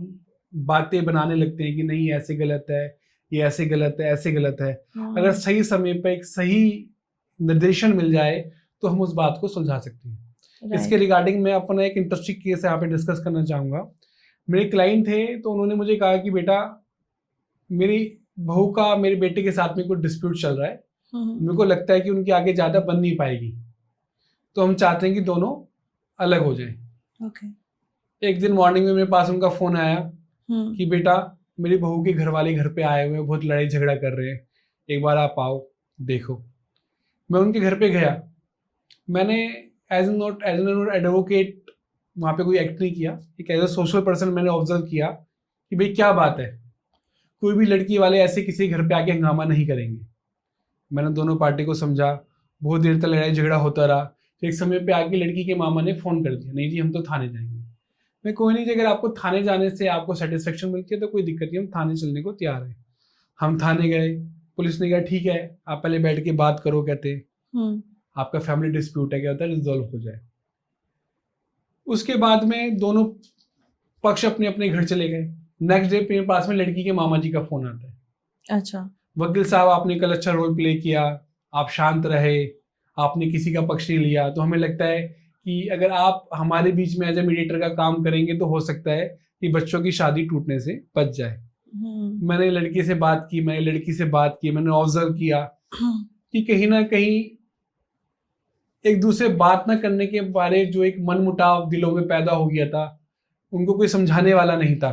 बातें बनाने लगते हैं कि नहीं ऐसे गलत है, ये ऐसे गलत है, ऐसे गलत है। अगर सही समय पर एक सही निर्देशन मिल जाए तो हम उस बात को सुलझा सकते हैं। इसके रिगार्डिंग मैं अपना एक इंटरेस्टिंग केस यहाँ पे डिस्कस करना चाहूँगा। मेरे क्लाइंट थे तो उन्होंने मुझे कहा कि बेटा, मेरी बहू का मेरे बेटे के साथ में कोई डिस्प्यूट चल रहा है, मेरे को लगता है कि उनकी आगे ज़्यादा बन नहीं पाएगी, तो हम चाहते हैं कि दोनों अलग हो जाएं। एक दिन मॉर्निंग में मेरे पास उनका फ़ोन आया कि बेटा, मेरी बहू के घर वाले घर पे आए हुए हैं, बहुत लड़ाई झगड़ा कर रहे हैं, एक बार आप आओ देखो। मैं उनके घर पे गया, मैंने एज एन एडवोकेट वहाँ पे कोई एक्ट नहीं किया, एक एज ए सोशल पर्सन मैंने ऑब्जर्व किया कि भाई क्या बात है, कोई भी लड़की वाले ऐसे किसी घर पे आके हंगामा नहीं करेंगे। मैंने दोनों पार्टी को समझा, बहुत देर तक लड़ाई झगड़ा होता रहा। तो एक समय पे आके लड़की के मामा ने फोन कर दिया, नहीं जी हम तो थाने जाएंगे। मैं कोई नहीं जी, अगर आपको थाने जाने से आपको सेटिस्फेक्शन मिलती है तो कोई दिक्कत नहीं, हम थाने चलने को तैयार हैं। हम थाने गए, पुलिस ने कहा ठीक है आप पहले बैठ के बात करो, कहते आपका फैमिली डिस्प्यूट है, क्या होता है रिजॉल्व हो जाए। उसके बाद में दोनों पक्ष अपने अपने घर चले गए। नेक्स्ट डे मेरे पास में लड़की के मामा जी का फोन आता है, अच्छा वकील साहब आपने कल अच्छा रोल प्ले किया, आप शांत रहे, आपने किसी का पक्ष नहीं लिया, तो हमें लगता है कि अगर आप हमारे बीच में एज ए मीडिएटर का काम करेंगे तो हो सकता है कि बच्चों की शादी टूटने से बच जाए। मैंने लड़की से बात की, मैंने ऑब्जर्व किया कि कहीं ना कहीं एक दूसरे बात ना करने के बारे जो एक मनमुटाव दिलों में पैदा हो गया था, उनको कोई समझाने वाला नहीं था।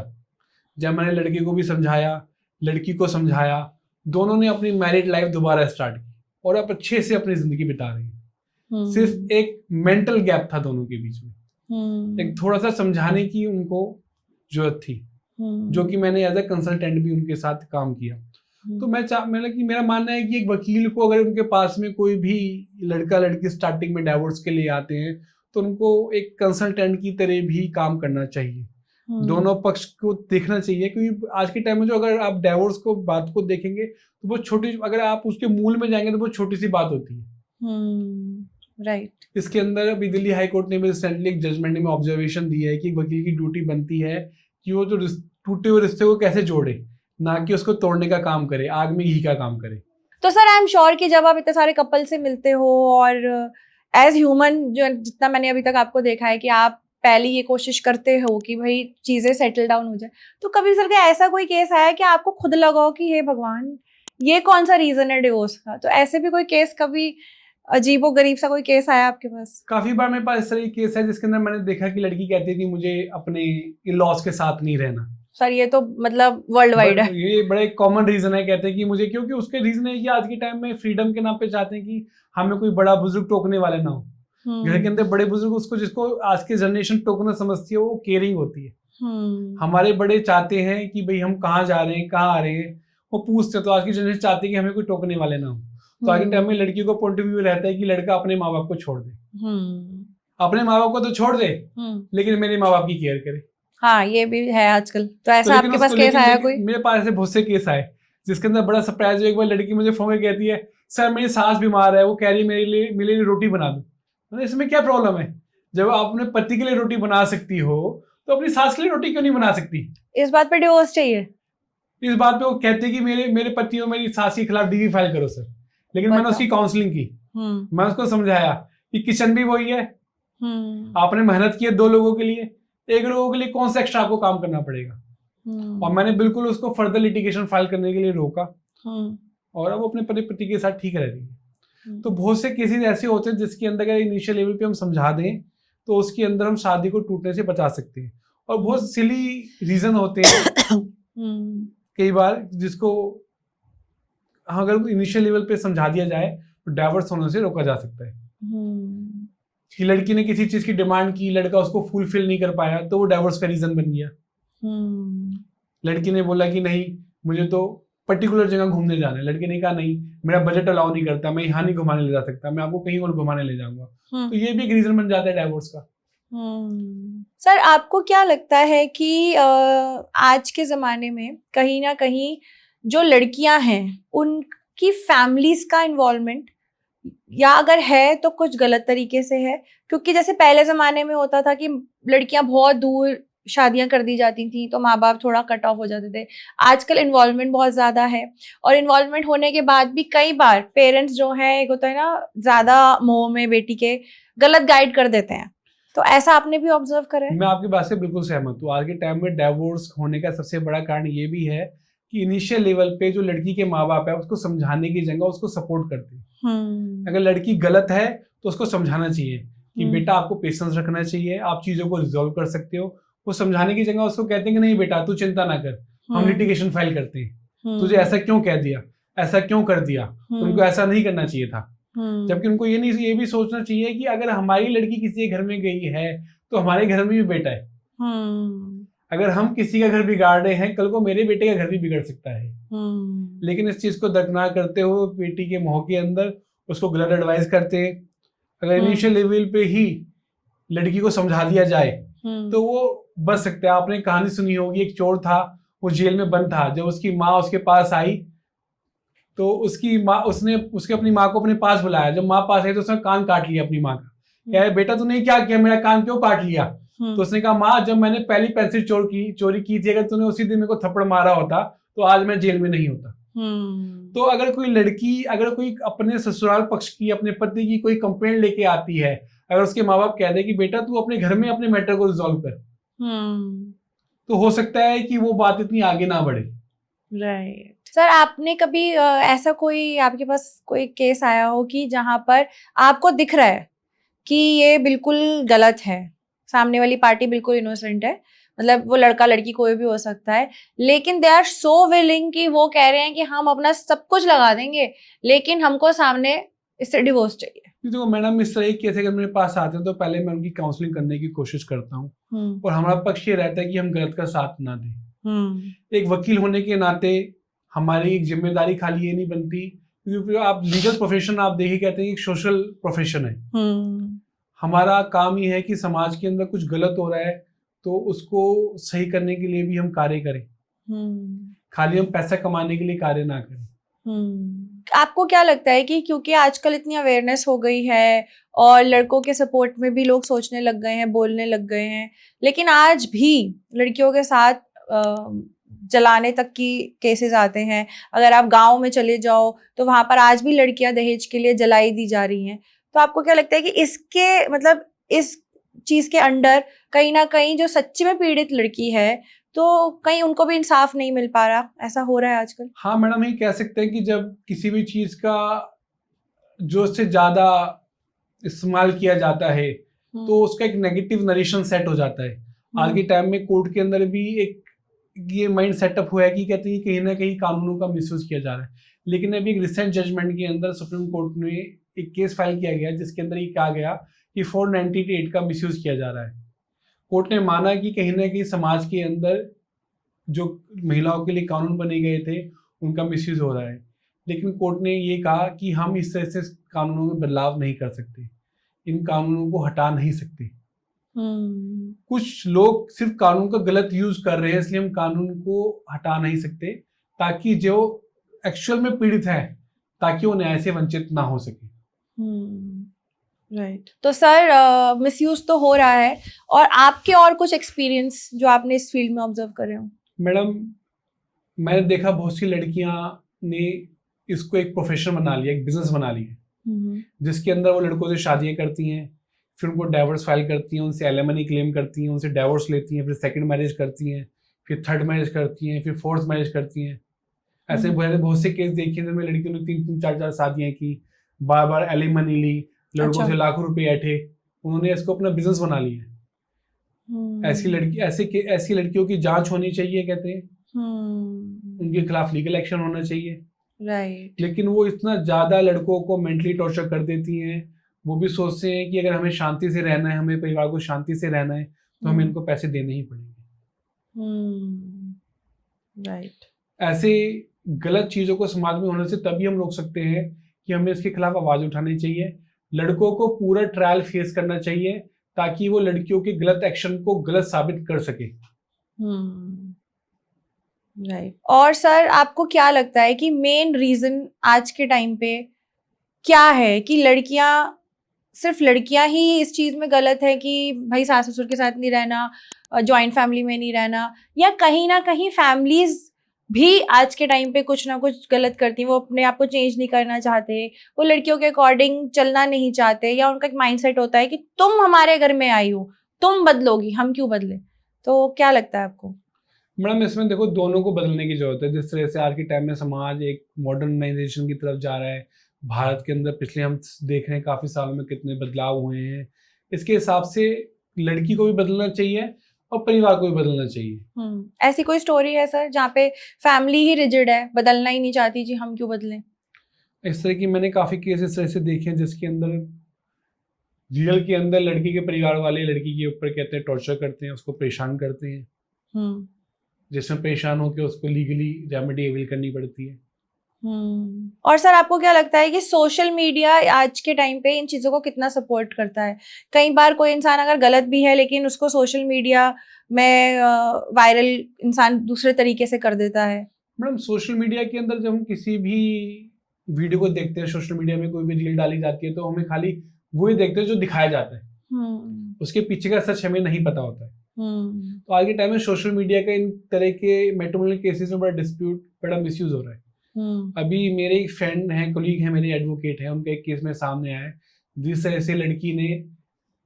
जब मैंने लड़के को भी समझाया, लड़की को समझाया, दोनों ने अपनी मैरिड लाइफ दोबारा स्टार्ट की और अब अच्छे से अपनी जिंदगी बिता रही हैं। सिर्फ एक मेंटल गैप था दोनों के बीच में, एक थोड़ा सा समझाने की उनको जरूरत थी, जो कि मैंने एज ए कंसल्टेंट भी उनके साथ काम किया। तो मेरा मानना है कि एक वकील को अगर उनके पास में कोई भी लड़का लड़की स्टार्टिंग में डाइवोर्स के लिए आते हैं तो उनको एक कंसल्टेंट की तरह भी काम करना चाहिए। दोनों पक्ष को देखना चाहिए, क्योंकि आज के टाइम में जो अगर आप डाइवोर्स को बात को देखेंगे तो बहुत छोटी, अगर आप उसके मूल में जाएंगे तो बहुत छोटी सी बात होती है। राइट। इसके अंदर अभी दिल्ली हाई कोर्ट ने भी रिसेंटली एक जजमेंट में ऑब्जर्वेशन दी है कि वकील की ड्यूटी बनती है कि वो जो टूटे हुए रिश्ते को कैसे जोड़े, ना कि उसको तोड़ने का काम करे, आग में घी का काम करे। तो सर आई एम श्योर कि जब आप इतने सारे कपल से मिलते हो और एज ह्यूमन जो जितना मैंने अभी तक आपको देखा है कि आप पहले ये कोशिश करते हो कि भाई चीजें सेटल डाउन हो जाए, तो कभी सर क्या ऐसा कोई केस आया कि आपको खुद लगा हो कि हे भगवान ये कौन सा रीजन है डिवोर्स का? तो ऐसे भी कोई केस, कभी अजीबो गरीब सा कोई केस आया आपके पास? काफी बार मेरे पास इस तरह केस है जिसके अंदर मैंने देखा कि लड़की कहती थी मुझे अपने इन-लॉज के साथ नहीं रहना। सर ये तो मतलब वर्ल्ड वाइड है। ये बड़ा एक कॉमन रीजन है, कहते हैं कि मुझे, क्योंकि उसके रीजन है कि आज के टाइम में फ्रीडम के नाम पे चाहते हैं कि हमें कोई बड़ा बुजुर्ग टोकने वाले ना हो। घर के अंदर बड़े बुजुर्ग उसको, जिसको आज की जनरेशन टोकना समझती है, वो केयरिंग होती है। हमारे बड़े चाहते हैं कि भाई हम कहाँ जा रहे हैं, कहाँ आ रहे हैं, वो पूछते। तो आज की जनरेशन चाहती है कि हमें कोई टोकने वाले ना हो। तो आज के टाइम में लड़की को पॉइंट ऑफ व्यू रहता है कि लड़का अपने माँ बाप को छोड़ दे, अपने माँ बाप को तो छोड़ दे लेकिन मेरे माँ बाप की केयर करे। हाँ ये भी है आजकल। तो ऐसा तो आपके पास केस आया कोई? मेरे पास ऐसे बहुत से केस आए जिसके अंदर बड़ा सरप्राइज है। एक बार लड़की मुझे फोन करके कहती है सर मेरी सास बीमार है, वो कह रही है मेरे लिए रोटी बना दो। मतलब इसमें क्या प्रॉब्लम है? जब आप अपने पति के लिए रोटी बना सकती हो तो अपनी सास के लिए रोटी क्यों नहीं बना सकती? इस बात पे डिवोर्स चाहिए? इस बात पे वो कहते कि मेरे पति और मेरी सास के खिलाफ डीवी फाइल करो सर। लेकिन मैंने उसकी काउंसलिंग की, मैं उसको समझाया कि किचन भी वही है, आपने मेहनत की है 2 लोगों के लिए, 1 लोगों के लिए कौन सा एक्स्ट्रा आपको काम करना पड़ेगा। और मैंने बिल्कुल उसको फर्दर लिटिगेशन फाइल करने के लिए रोका और अब अपने पति के साथ ठीक रह रही है। तो बहुत से केसेस ऐसे होते हैं जिसके अंदर अगर इनिशियल लेवल पे हम समझा दें तो उसके अंदर हम शादी को टूटने से बचा सकते हैं। और बहुत सिली रीजन होते हैं कई बार जिसको अगर इनिशियल लेवल पे समझा दिया जाए तो डाइवोर्स होने से रोका जा सकता है। कि लड़की ने किसी चीज की डिमांड की, लड़का उसको फुलफिल नहीं कर पाया तो वो डाइवोर्स का रीजन बन गया। लड़की ने बोला कि नहीं मुझे तो पर्टिकुलर जगह घूमने जाना है, लड़के ने कहा नहीं मेरा बजट अलाउ नहीं करता, मैं यहाँ नहीं घुमाने ले जा सकता, मैं आपको कहीं और घुमाने ले जाऊंगा। तो ये भी एक रीजन बन जाता है डाइवोर्स का। सर आपको क्या लगता है कि आज के जमाने में कहीं ना कहीं जो लड़कियां हैं उनकी फैमिलीज का इन्वॉल्वमेंट, या अगर है तो कुछ गलत तरीके से है? क्योंकि जैसे पहले जमाने में होता था कि लड़कियां बहुत दूर शादियां कर दी जाती थी तो माँ बाप थोड़ा कट ऑफ हो जाते थे। आजकल इन्वॉल्वमेंट बहुत ज्यादा है और इन्वॉल्वमेंट होने के बाद भी कई बार पेरेंट्स जो है एक होता है ना ज्यादा मोह में बेटी के गलत गाइड कर देते हैं। तो ऐसा आपने भी ऑब्जर्व करा है? मैं आपकी बात से बिल्कुल सहमत हूँ। आज के टाइम में डाइवोर्स होने का सबसे बड़ा कारण ये भी है कि इनिशियल लेवल पे जो लड़की के माँ बाप है उसको समझाने की जगह उसको सपोर्ट करते हैं। अगर लड़की गलत है तो उसको समझाना चाहिए कि बेटा आपको पेशेंस रखना चाहिए, आप चीजों को रिजॉल्व कर सकते हो। वो समझाने की जगह उसको कहते हैं कि नहीं बेटा तू चिंता ना कर, हम लिटिगेशन फाइल करते हैं, तुझे ऐसा क्यों कह दिया, ऐसा क्यों कर दिया, तुमको ऐसा नहीं करना चाहिए था। जबकि उनको ये भी सोचना चाहिए कि अगर हमारी लड़की किसी घर में गई है तो हमारे घर में भी बेटा है। अगर हम किसी का घर बिगाड़ रहे हैं कल को मेरे बेटे का घर भी बिगड़ सकता है। लेकिन इस चीज को दरकिनार करते हुए बेटी के मोह के अंदर उसको गलत एडवाइस करते हैं। अगर इनिशियल लेवल पे ही लड़की को समझा दिया जाए तो वो बच सकता है। आपने कहानी सुनी होगी, एक चोर था, वो जेल में बंद था। जब उसकी माँ उसके पास आई तो उसकी माँ उसके अपनी माँ को अपने पास बुलाया। जब माँ पास आई तो उसने कान काट लिया अपनी माँ का। क्या बेटा तूने क्या किया, मेरा कान क्यों काट लिया? तो उसने कहा माँ, जब मैंने पहली पेंसिल चोरी की थी, अगर तूने उसी दिन मेरे को थप्पड़ मारा होता तो आज मैं जेल में नहीं होता। तो अगर कोई लड़की, अगर कोई अपने ससुराल पक्ष की, अपने पति की कोई कंप्लेंट लेके आती है, अगर उसके माँ बाप कह दे कि बेटा तू अपने घर में अपने मैटर को रिजॉल्व कर, तो हो सकता है कि वो बात इतनी आगे ना बढ़े। राइट। सर, आपने कभी ऐसा कोई आपके पास कोई केस आया हो कि जहां पर आपको दिख रहा है कि ये बिल्कुल गलत है, सामने वाली पार्टी बिल्कुल इनोसेंट है, मतलब वो लड़का लड़की कोई भी हो सकता है, लेकिन दे आर सो विलिंग कि वो कह रहे हैं कि हम अपना सब कुछ लगा देंगे लेकिन हमको सामने इससे डिवोर्स चाहिए? देखो मैडम, इस तरह के केस अगर मेरे पास आते हैं तो पहले मैं उनकी काउंसलिंग करने की कोशिश करता हूँ और हमारा पक्ष ये रहता है कि हम गलत का साथ ना दें। एक वकील होने के नाते हमारी एक जिम्मेदारी खाली ये नहीं बनती, क्योंकि आप लीगल प्रोफेशन आप देखिए, कहते हैं एक सोशल प्रोफेशन है। हमारा काम ये है कि समाज के अंदर कुछ गलत हो रहा है तो उसको सही करने के लिए भी हम कार्य करें, खाली हम पैसा कमाने के लिए कार्य ना करें। आपको क्या लगता है कि क्योंकि आजकल इतनी अवेयरनेस हो गई है और लड़कों के सपोर्ट में भी लोग सोचने लग गए हैं, बोलने लग गए हैं, लेकिन आज भी लड़कियों के साथ जलाने तक की केसेस आते हैं। अगर आप गांव में चले जाओ तो वहां पर आज भी लड़कियां दहेज के लिए जलाई दी जा रही हैं। तो आपको क्या लगता है कि इसके मतलब इस चीज के अंडर कहीं ना कहीं जो सच्ची में पीड़ित लड़की है तो कहीं उनको भी इंसाफ नहीं मिल पा रहा, ऐसा हो रहा है आजकल? हाँ मैडम, ये कह सकते हैं कि जब किसी भी चीज का जो से ज्यादा इस्तेमाल किया जाता है तो उसका एक नेगेटिव नरेशन सेट हो जाता है। आज के टाइम में कोर्ट के अंदर भी एक ये माइंड सेटअप हुआ है कि कहते हैं कहीं ना कहीं कानूनों का मिसयूज किया जा रहा है। लेकिन अभी एक रिसेंट जजमेंट के अंदर सुप्रीम कोर्ट ने एक केस फाइल किया गया जिसके अंदर ये कहा गया कि 498 का मिसयूज किया जा रहा है। कोर्ट ने माना कि कहीं ना कहीं समाज के अंदर जो महिलाओं के लिए कानून बने गए थे उनका मिसयूज हो रहा है। लेकिन कोर्ट ने ये कहा कि हम इस तरह से कानूनों में बदलाव नहीं कर सकते, इन कानूनों को हटा नहीं सकते। कुछ लोग सिर्फ कानून का गलत यूज कर रहे हैं, इसलिए हम कानून को हटा नहीं सकते ताकि जो एक्चुअल में पीड़ित है ताकि वो न्याय से वंचित ना हो सके। राइट। तो सर, मिसयूज तो हो रहा है, और आपके और कुछ एक्सपीरियंस जो आपने इस फील्ड में ऑब्जर्व करे हो? मैडम, मैंने देखा बहुत सी लड़कियां ने इसको एक प्रोफेशन बना लिया, एक बिजनेस बना लिया, जिसके अंदर वो लड़कों से शादियां करती हैं, फिर उनको डाइवोर्स फाइल करती हैं, उनसे एलिमनी क्लेम करती हैं, उनसे डाइवोर्स लेती हैं, फिर सेकंड मैरिज करती हैं, फिर थर्ड मैरिज करती हैं, फिर फोर्थ मैरिज करती हैं। ऐसे बहुत से केस देखे जिनमें लड़कियों ने 3-3, 4-4 शादियां की, बार बार एलिमनी ली, लड़कों से लाखों रुपए ऐठे, उन्होंने इसको अपना बिजनेस बना लिया। ऐसी लड़कियों की जांच होनी चाहिए, कहते हैं उनके खिलाफ लीगल एक्शन होना चाहिए। राइट। लेकिन वो इतना ज्यादा लड़कों को मेंटली टॉर्चर कर देती हैं, वो भी सोचते हैं कि अगर हमें शांति से रहना है, हमें परिवार को शांति से रहना है तो हमें इनको पैसे देने ही पड़ेंगे। राइट। ऐसे गलत चीजों को समाज में होने से तभी हम रोक सकते हैं कि हमें इसके खिलाफ आवाज उठानी चाहिए। लड़कों को पूरा ट्रायल फेस करना चाहिए ताकि वो लड़कियों के गलत एक्शन को गलत साबित कर सके। राइट। और सर, आपको क्या लगता है कि मेन रीजन आज के टाइम पे क्या है कि सिर्फ लड़कियां ही इस चीज में गलत है कि भाई सास ससुर के साथ नहीं रहना, जॉइंट फैमिली में नहीं रहना, या कहीं ना कहीं फैमिलीज भी आज के टाइम पे कुछ ना कुछ गलत करती हैं, वो अपने आप को चेंज नहीं करना चाहते, वो लड़कियों के अकॉर्डिंग चलना नहीं चाहते, या उनका एक माइंडसेट होता है कि तुम हमारे घर में आई हो, तुम बदलोगी, हम क्यों बदले? तो क्या लगता है आपको? मैडम, इसमें देखो दोनों को बदलने की जरूरत है। जिस तरह से आज के टाइम में समाज एक मॉडर्नाइजेशन की तरफ जा रहा है, भारत के अंदर पिछले हम देख रहे हैं काफी सालों में कितने बदलाव हुए हैं, इसके हिसाब से लड़की को भी बदलना चाहिए और परिवार को भी बदलना चाहिए। ऐसी कोई स्टोरी है सर जहाँ पे फैमिली ही रिजिड है, बदलना ही नहीं चाहती, जी हम क्यों बदलें? इस तरह की मैंने काफी केसेस ऐसे देखे हैं जिसके अंदर रियल के अंदर लड़की के परिवार वाले लड़की के ऊपर कहते हैं टॉर्चर करते हैं, उसको परेशान करते हैं, जिसमें परेशान होकर उसको लीगली रेमेडी अवेल करनी पड़ती है। और सर आपको क्या लगता है कि सोशल मीडिया आज के टाइम पे इन चीजों को कितना सपोर्ट करता है? कई बार कोई इंसान अगर गलत भी है लेकिन उसको सोशल मीडिया में वायरल इंसान दूसरे तरीके से कर देता है। मैडम सोशल मीडिया के अंदर जब हम किसी भी वीडियो को देखते हैं, सोशल मीडिया में कोई भी रील डाली जाती है, तो हमें खाली वही देखते हैं जो दिखाया जाता है, उसके पीछे का सच हमें नहीं पता होता है। तो आज के टाइम में सोशल मीडिया का इन तरह के मैट्रिमोनियल केसेस में बड़ा मिसयूज हो रहा है। अभी मेरे एक फ्रेंड हैं, कोलीग हैं, मेरे एडवोकेट हैं, उनका एक केस में सामने आया है जिस तरह से लड़की ने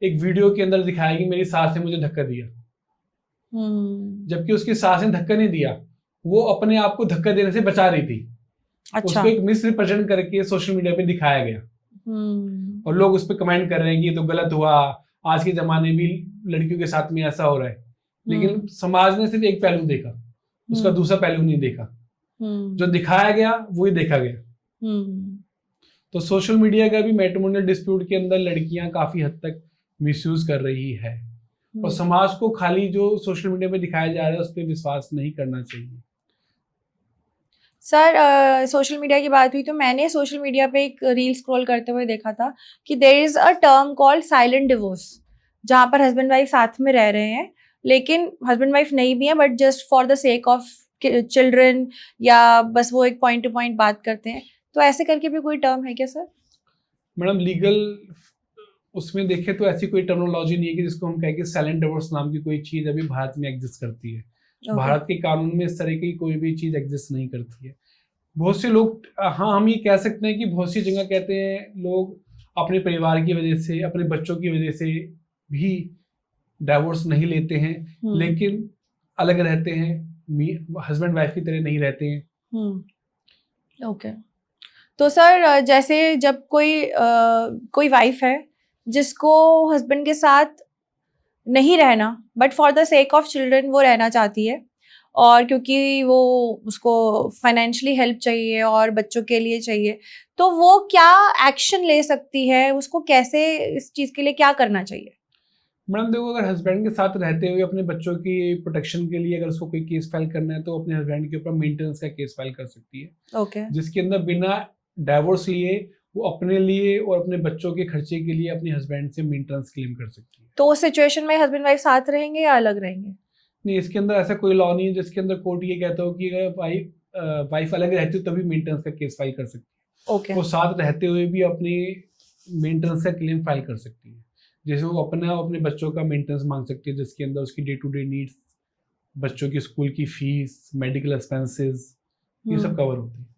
एक वीडियो के अंदर दिखाया कि मेरी सास ने मुझे धक्का दिया, जबकि उसकी सास ने धक्का नहीं दिया, वो अपने आप को धक्का देने से बचा रही थी। अच्छा। उसको एक मिसरिप्रेजेंट करके सोशल मीडिया पे दिखाया गया और लोग उस पर कमेंट कर रहे हैं कि ये तो गलत हुआ, आज के जमाने भी लड़कियों के साथ में ऐसा हो रहा है। लेकिन समाज ने सिर्फ एक पहलू देखा, उसका दूसरा पहलू नहीं देखा। जो दिखाया गया वही देखा गया। तो सोशल मीडिया का भी मैट्रिमोनियल डिस्प्यूट के अंदर लड़कियां काफी हद तक मिसयूज कर रही है और समाज को खाली जो सोशल मीडिया पे दिखाया जा रहा है उस पर विश्वास नहीं करना चाहिए। सर सोशल मीडिया की बात हुई तो मैंने सोशल मीडिया पे एक रील स्क्रॉल करते हुए देखा था कि there is a term called silent divorce, जहाँ पर हस्बैंड वाइफ साथ में रह रहे हैं लेकिन हस्बैंड वाइफ नहीं भी है, but just for the sake of children या बस वो एक पॉइंट टू पॉइंट बात करते हैं। तो ऐसे करके भी कोई टर्म है क्या सर? मैडम लीगल उसमें देखें तो ऐसी कोई टर्मिनोलॉजी नहीं है कि जिसको हम कहें कि साइलेंट डिवोर्स नाम की कोई चीज अभी भारत में एग्जिस्ट करती है। भारत के कानून में इस तरह की कोई भी चीज एग्जिस्ट नहीं करती है। बहुत से लोग, हाँ हम ये कह सकते हैं कि बहुत सी जगह कहते हैं लोग अपने परिवार की वजह से, अपने बच्चों की वजह से भी डाइवोर्स नहीं लेते हैं, लेकिन अलग रहते हैं, हस्बैंड वाइफ की तरह नहीं रहते हैं। ओके। तो सर जैसे जब कोई वाइफ है जिसको हस्बैंड के साथ नहीं रहना but for the sake of children वो रहना चाहती है, और क्योंकि वो उसको फाइनेंशियली हेल्प चाहिए और बच्चों के लिए चाहिए, तो वो क्या एक्शन ले सकती है? उसको कैसे, इस चीज के लिए क्या करना चाहिए? मैडम देखो, अगर हस्बैंड के साथ रहते हुए अपने बच्चों की प्रोटेक्शन के लिए अगर उसको कोई केस फाइल करना है तो अपने हस्बैंड के ऊपर मेंटेनेंस का केस फाइल कर सकती है। ओके। जिसके अंदर बिना डाइवोर्स लिए वो अपने लिए और अपने बच्चों के खर्चे के लिए अपने हस्बैंड से मेंटेनेंस क्लेम कर सकती है। तो उस सिचुएशन में हस्बैंड वाइफ साथ रहेंगे या अलग रहेंगे? नहीं, इसके अंदर ऐसा कोई लॉ नहीं है जिसके अंदर कोर्ट ये कहता हो कि अगर वाइफ अलग रहती हो तभी मेंटेनेंस का केस फाइल कर सकती है। ओके। वो साथ रहते हुए भी अपनी मेंटेनेंस का क्लेम फाइल कर सकती है, जैसे वो अपने बच्चों का मेंटेनेंस मांग सकती है, जिसके अंदर उसकी डे टू डे नीड्स, बच्चों की स्कूल की फीस, मेडिकल एक्सपेंसेस, ये सब कवर होती है।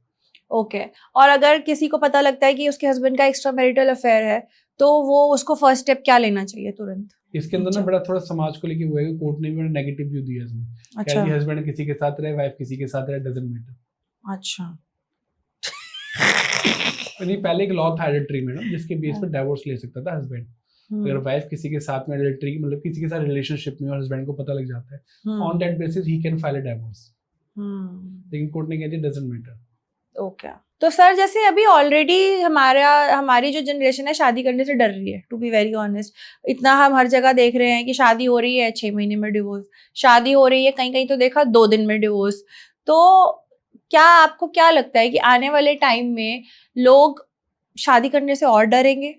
ओके। और अगर किसी को पता लगता है कि उसके हस्बैंड का एक्स्ट्रा मैरिटल अफेयर है तो वो उसको फर्स्ट स्टेप क्या लेना चाहिए तुरंत? इसके अंदर ना बड़ा थोड़ा समाज को लेके हुआ है, कोर्ट ने भी बड़ा नेगेटिव व्यू दिया इसमें। अच्छा। क्या हस्बैंड किसी के साथ रहे, वाइफ किसी के साथ रहे, डजंट मैटर। अच्छा। नहीं, पहले एक लॉ था एडल्ट्री में ना, जिसके बेस पर डाइवोर्स ले सकता था हस्बैंड। अगर वाइफ किसी के साथ में एडल्ट्री मतलब किसी के साथ रिलेशनशिप में और हस्बैंड को पता लग जाता है, on that basis he can file a divorce. लेकिन कोर्ट ने कह दिया डजंट मैटर। ओके। तो सर जैसे अभी ऑलरेडी हमारी जो जनरेशन है शादी करने से डर रही है, टू बी वेरी ऑनेस्ट। इतना हम हर जगह देख रहे हैं कि शादी हो रही है 6 महीने में डिवोर्स, शादी हो रही है कहीं कहीं तो देखा 2 दिन में डिवोर्स। तो क्या आपको क्या लगता है कि आने वाले टाइम में लोग शादी करने से और डरेंगे?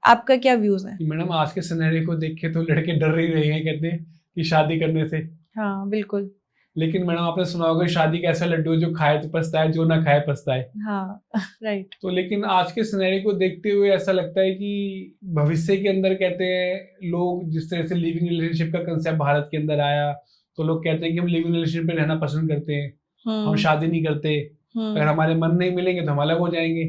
आपका क्या व्यूज है? मैडम आज के सिनेरियो को देख के तो लड़के डर ही रहे हैं, कहते हैं कि शादी करने से। हाँ बिल्कुल। लेकिन मैडम आपने सुना होगा शादी का ऐसा लड्डू जो खाए तो पछताए, जो ना खाए पछताए। हाँ राइट। तो लेकिन आज के सिनेरियो को देखते हुए ऐसा लगता है कि भविष्य के अंदर कहते हैं लोग, जिस तरह से लिविंग रिलेशनशिप का कंसेप्ट भारत के अंदर आया, तो लोग कहते हैं कि हम लिविंग रिलेशनशिप में रहना पसंद करते हैं, हम शादी नहीं करते। अगर हमारे मन नहीं मिलेंगे तो हम अलग हो जाएंगे,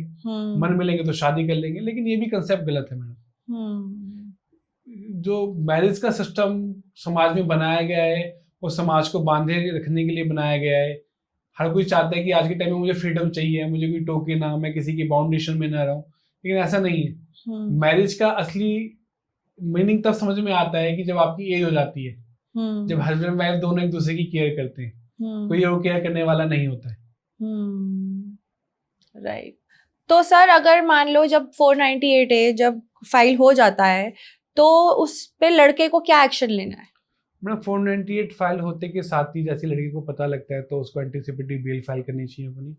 मन मिलेंगे तो शादी कर लेंगे। लेकिन ये भी कंसेप्ट गलत है मैडम। जो मैरिज का सिस्टम समाज में बनाया गया है वो समाज को बांधे रखने के लिए बनाया गया है। हर कोई चाहता है कि आज के टाइम में मुझे फ्रीडम चाहिए, मुझे कोई टोके ना, मैं किसी की बाउंडेशन में ना रहूं। लेकिन ऐसा नहीं है। मैरिज का असली मीनिंग तब समझ में आता है कि जब आपकी एज हो जाती है, जब हस्बैंड वाइफ दोनों एक दूसरे की केयर करते हैं, कोई और केयर करने वाला नहीं होता है। राइट। तो सर अगर मान लो जब 498A जब फाइल हो जाता है तो उस पे लड़के को क्या एक्शन लेना है? मैडम 498 फाइल होते के साथ ही जैसे लड़के को पता लगता है तो उसको एंटीसिपेटरी बेल फाइल करनी चाहिए अपनी,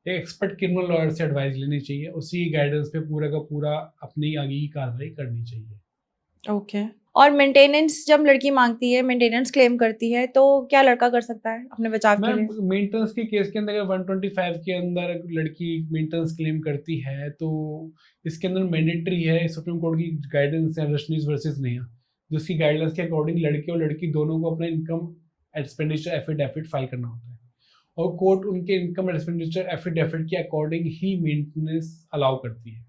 एक एक्सपर्ट क्रिमिनल लॉयर से एडवाइस लेनी चाहिए, उसी गाइडेंस पे पूरा का पूरा अपनी आगे की कार्रवाई करनी चाहिए। ओके। और मेंटेनेंस जब लड़की मांगती है, मेंटेनेंस क्लेम करती है, तो क्या लड़का कर सकता है अपने बचाव के लिए? मैम मेंटेनेंस के केस के अंदर अगर 125 के अंदर लड़की मेंटेनेंस क्लेम करती है तो इसके अंदर मैंडेटरी है, सुप्रीम कोर्ट की गाइडेंस है रजनीश वर्सेस नेहा, जिसकी गाइडलाइंस के अकॉर्डिंग लड़के और लड़की दोनों को अपना इनकम एक्सपेंडिचर एफिडेविट फाइल करना होता है और कोर्ट उनके इनकम एक्सपेंडिचर एफिडेविट के अकॉर्डिंग ही मेंटेनेंस अलाउ करती है।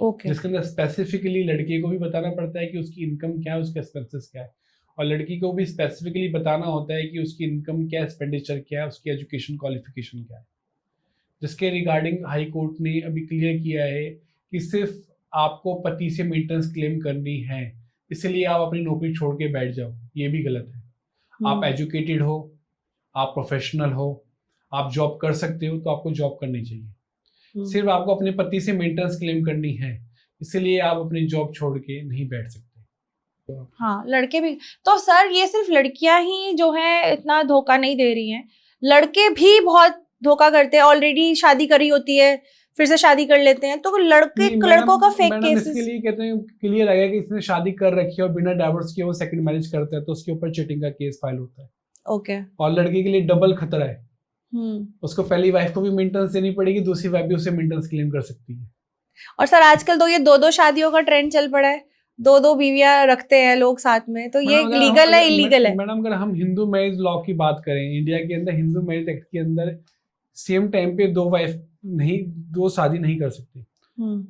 ओके। जिसके अंदर स्पेसिफिकली लड़के को भी बताना पड़ता है कि उसकी इनकम क्या है, उसके एक्सपेंसेस क्या है, और लड़की को भी स्पेसिफिकली बताना होता है कि उसकी इनकम क्या है, एक्सपेंडिचर क्या है, उसकी एजुकेशन क्वालिफिकेशन क्या है। जिसके रिगार्डिंग हाई कोर्ट ने अभी क्लियर किया है कि सिर्फ आपको पति से मेंटेनेंस क्लेम करनी है, इसलिए आप अपनी नौकरी छोड़ के बैठ जाओ, ये भी गलत है। आप एजुकेटेड हो, आप प्रोफेशनल हो, आप जॉब कर सकते हो, तो आपको जॉब करनी चाहिए। सिर्फ आपको अपने पति से मेंटेनेंस क्लेम करनी है, इसलिए आप अपनी जॉब छोड़ के नहीं बैठ सकते। हाँ, लड़के भी। तो सर ये सिर्फ लड़कियां ही जो है इतना धोखा नहीं दे रही हैं, लड़के भी बहुत धोखा करते हैं। ऑलरेडी शादी करी होती है, फिर से शादी कर लेते हैं, तो लड़कों का फेक केसेस। इसके लिए कहते हैं क्लियर है कि इसने शादी कर रखी है और बिना डाइवोर्स किए वो सेकंड मैरिज करता है तो उसके ऊपर चीटिंग का केस फाइल होता है। ओके। और लड़के के लिए डबल खतरा है, उसको पहली वाइफ को भी मेंटेनेंस देनी पड़ेगी, दूसरी वाइफ भी उसे मेंटेनेंस क्लेम कर सकती है। और सर आजकल तो ये दो शादियों का ट्रेंड चल पड़ा है, दो बीवियां रखते हैं लोग साथ में, तो ये लीगल है इलीगल है? मैडम अगर हम हिंदू मैरिज लॉ की बात करें, इंडिया के अंदर हिंदू मैरिज एक्ट के अंदर सेम टाइम पे दो शादी नहीं कर सकते।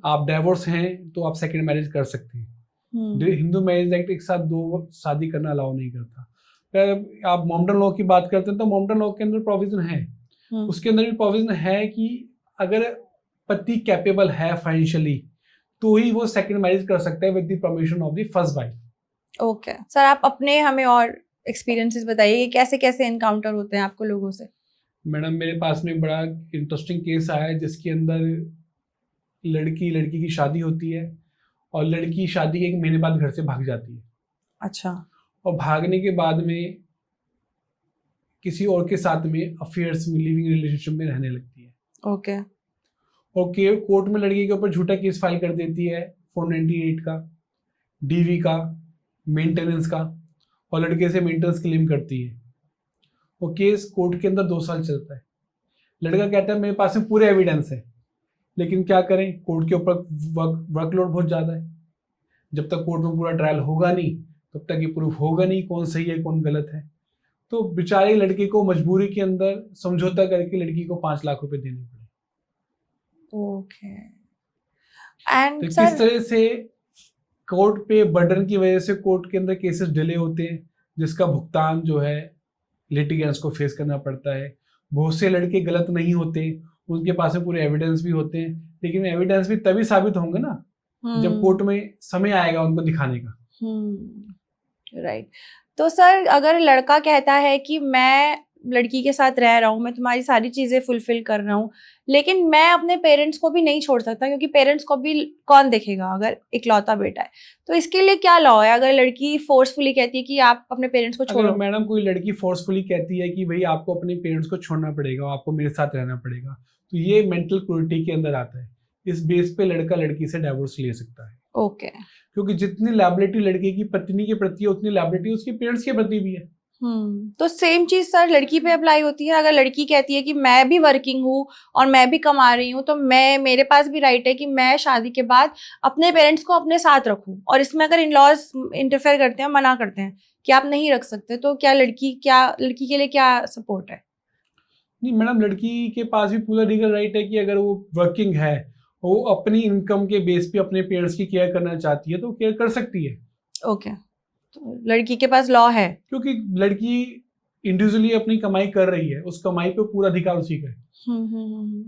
आप डाइवोर्स हैं तो आप सेकंड मैरिज कर सकते हैं। हिंदू मैरिज एक्ट एक साथ दो शादी करना अलाउ नहीं करता। अगर आप मोमडन लॉ की बात करते हैं तो मोमडन लॉ के अंदर प्रोविजन है, उसके अंदर भी प्रोविजन है कि अगर पति कैपेबल है फाइनेंशियली तो ही वो सेकंड मैरिज कर सकता है with the permission of the first wife. Okay sir, आप अपने हमें और एक्सपीरियंसेस बताइए कि कैसे कैसे एनकाउंटर होते हैं आपको लोगों से? मैडम मेरे पास में बड़ा इंटरेस्टिंग केस आया है जिसके अंदर लड़की की शादी होती है और लड़की शादी के 1 महीने बाद घर से भाग जाती है। अच्छा। और भागने के बाद में किसी और के साथ में अफेयर्स में, लिविंग रिलेशनशिप में रहने लगती है। ओके। और कोर्ट में लड़की के ऊपर झूठा केस फाइल कर देती है 498 का, डीवी का, मेंटेनेंस का, और लड़के से मेंटेनेंस क्लेम करती है। वो केस कोर्ट के अंदर 2 साल चलता है। लड़का कहता है मेरे पास में पूरे एविडेंस है, लेकिन क्या करें, कोर्ट के ऊपर वर्कलोड बहुत ज़्यादा है। जब तक कोर्ट में पूरा ट्रायल होगा नहीं तब तक ये प्रूफ होगा नहीं कौन सही है कौन गलत है। तो बेचारे लड़के को मजबूरी के अंदर समझौता करके लड़की को 5 लाख रुपए देने पड़े। ओके। एंड तो किस तरह से कोर्ट पे बर्डन की वजह से कोर्ट के अंदर केसेस डिले होते हैं, जिसका भुगतान जो है लिटिगेंट्स को फेस करना पड़ता है। बहुत से लड़के गलत नहीं होते, उनके पास में पूरे एविडेंस भी होते हैं, लेकिन एविडेंस भी तभी साबित होंगे ना जब कोर्ट में समय आएगा उनको दिखाने का। राइट। तो सर अगर लड़का कहता है कि मैं लड़की के साथ रह रहा हूँ, मैं तुम्हारी सारी चीजें फुलफिल कर रहा हूँ, लेकिन मैं अपने पेरेंट्स को भी नहीं छोड़ सकता, क्योंकि पेरेंट्स को भी कौन देखेगा अगर इकलौता बेटा है, तो इसके लिए क्या लॉ है? अगर लड़की फोर्सफुली कहती है कि आप अपने पेरेंट्स को छोड़ो। अगर मैडम कोई लड़की फोर्सफुली कहती है कि भाई आपको अपने पेरेंट्स को छोड़ना पड़ेगा, आपको मेरे साथ रहना पड़ेगा, तो ये मेंटल क्रूरटी के अंदर आता है। इस बेस पे लड़का लड़की से डाइवोर्स ले सकता है। ओके। क्योंकि जितनी लायबिलिटी लड़के की पत्नी के प्रति है उतनी लायबिलिटी उसके पेरेंट्स के प्रति भी है। तो सेम चीज सर लड़की पे अप्लाई होती है? अगर लड़की कहती है कि मैं भी वर्किंग हूँ और मैं भी कमा रही हूँ, तो मेरे पास भी राइट है कि मैं शादी के बाद अपने पेरेंट्स को अपने साथ रखूँ, और इसमें अगर इन लॉज इंटरफेयर करते हैं, मना करते हैं कि आप नहीं रख सकते, तो क्या लड़की के लिए क्या सपोर्ट है? नहीं मैडम, लड़की के पास भी पूरा लीगल राइट है कि अगर वो वर्किंग है, वो अपनी इनकम के बेस पे अपने पेरेंट्स की केयर करना चाहती है तो केयर कर सकती है। ओके। तो लड़की के पास लॉ है, क्योंकि लड़की इंडिविजुअली अपनी कमाई कर रही है, उस कमाई पे पूरा अधिकार उसी का है।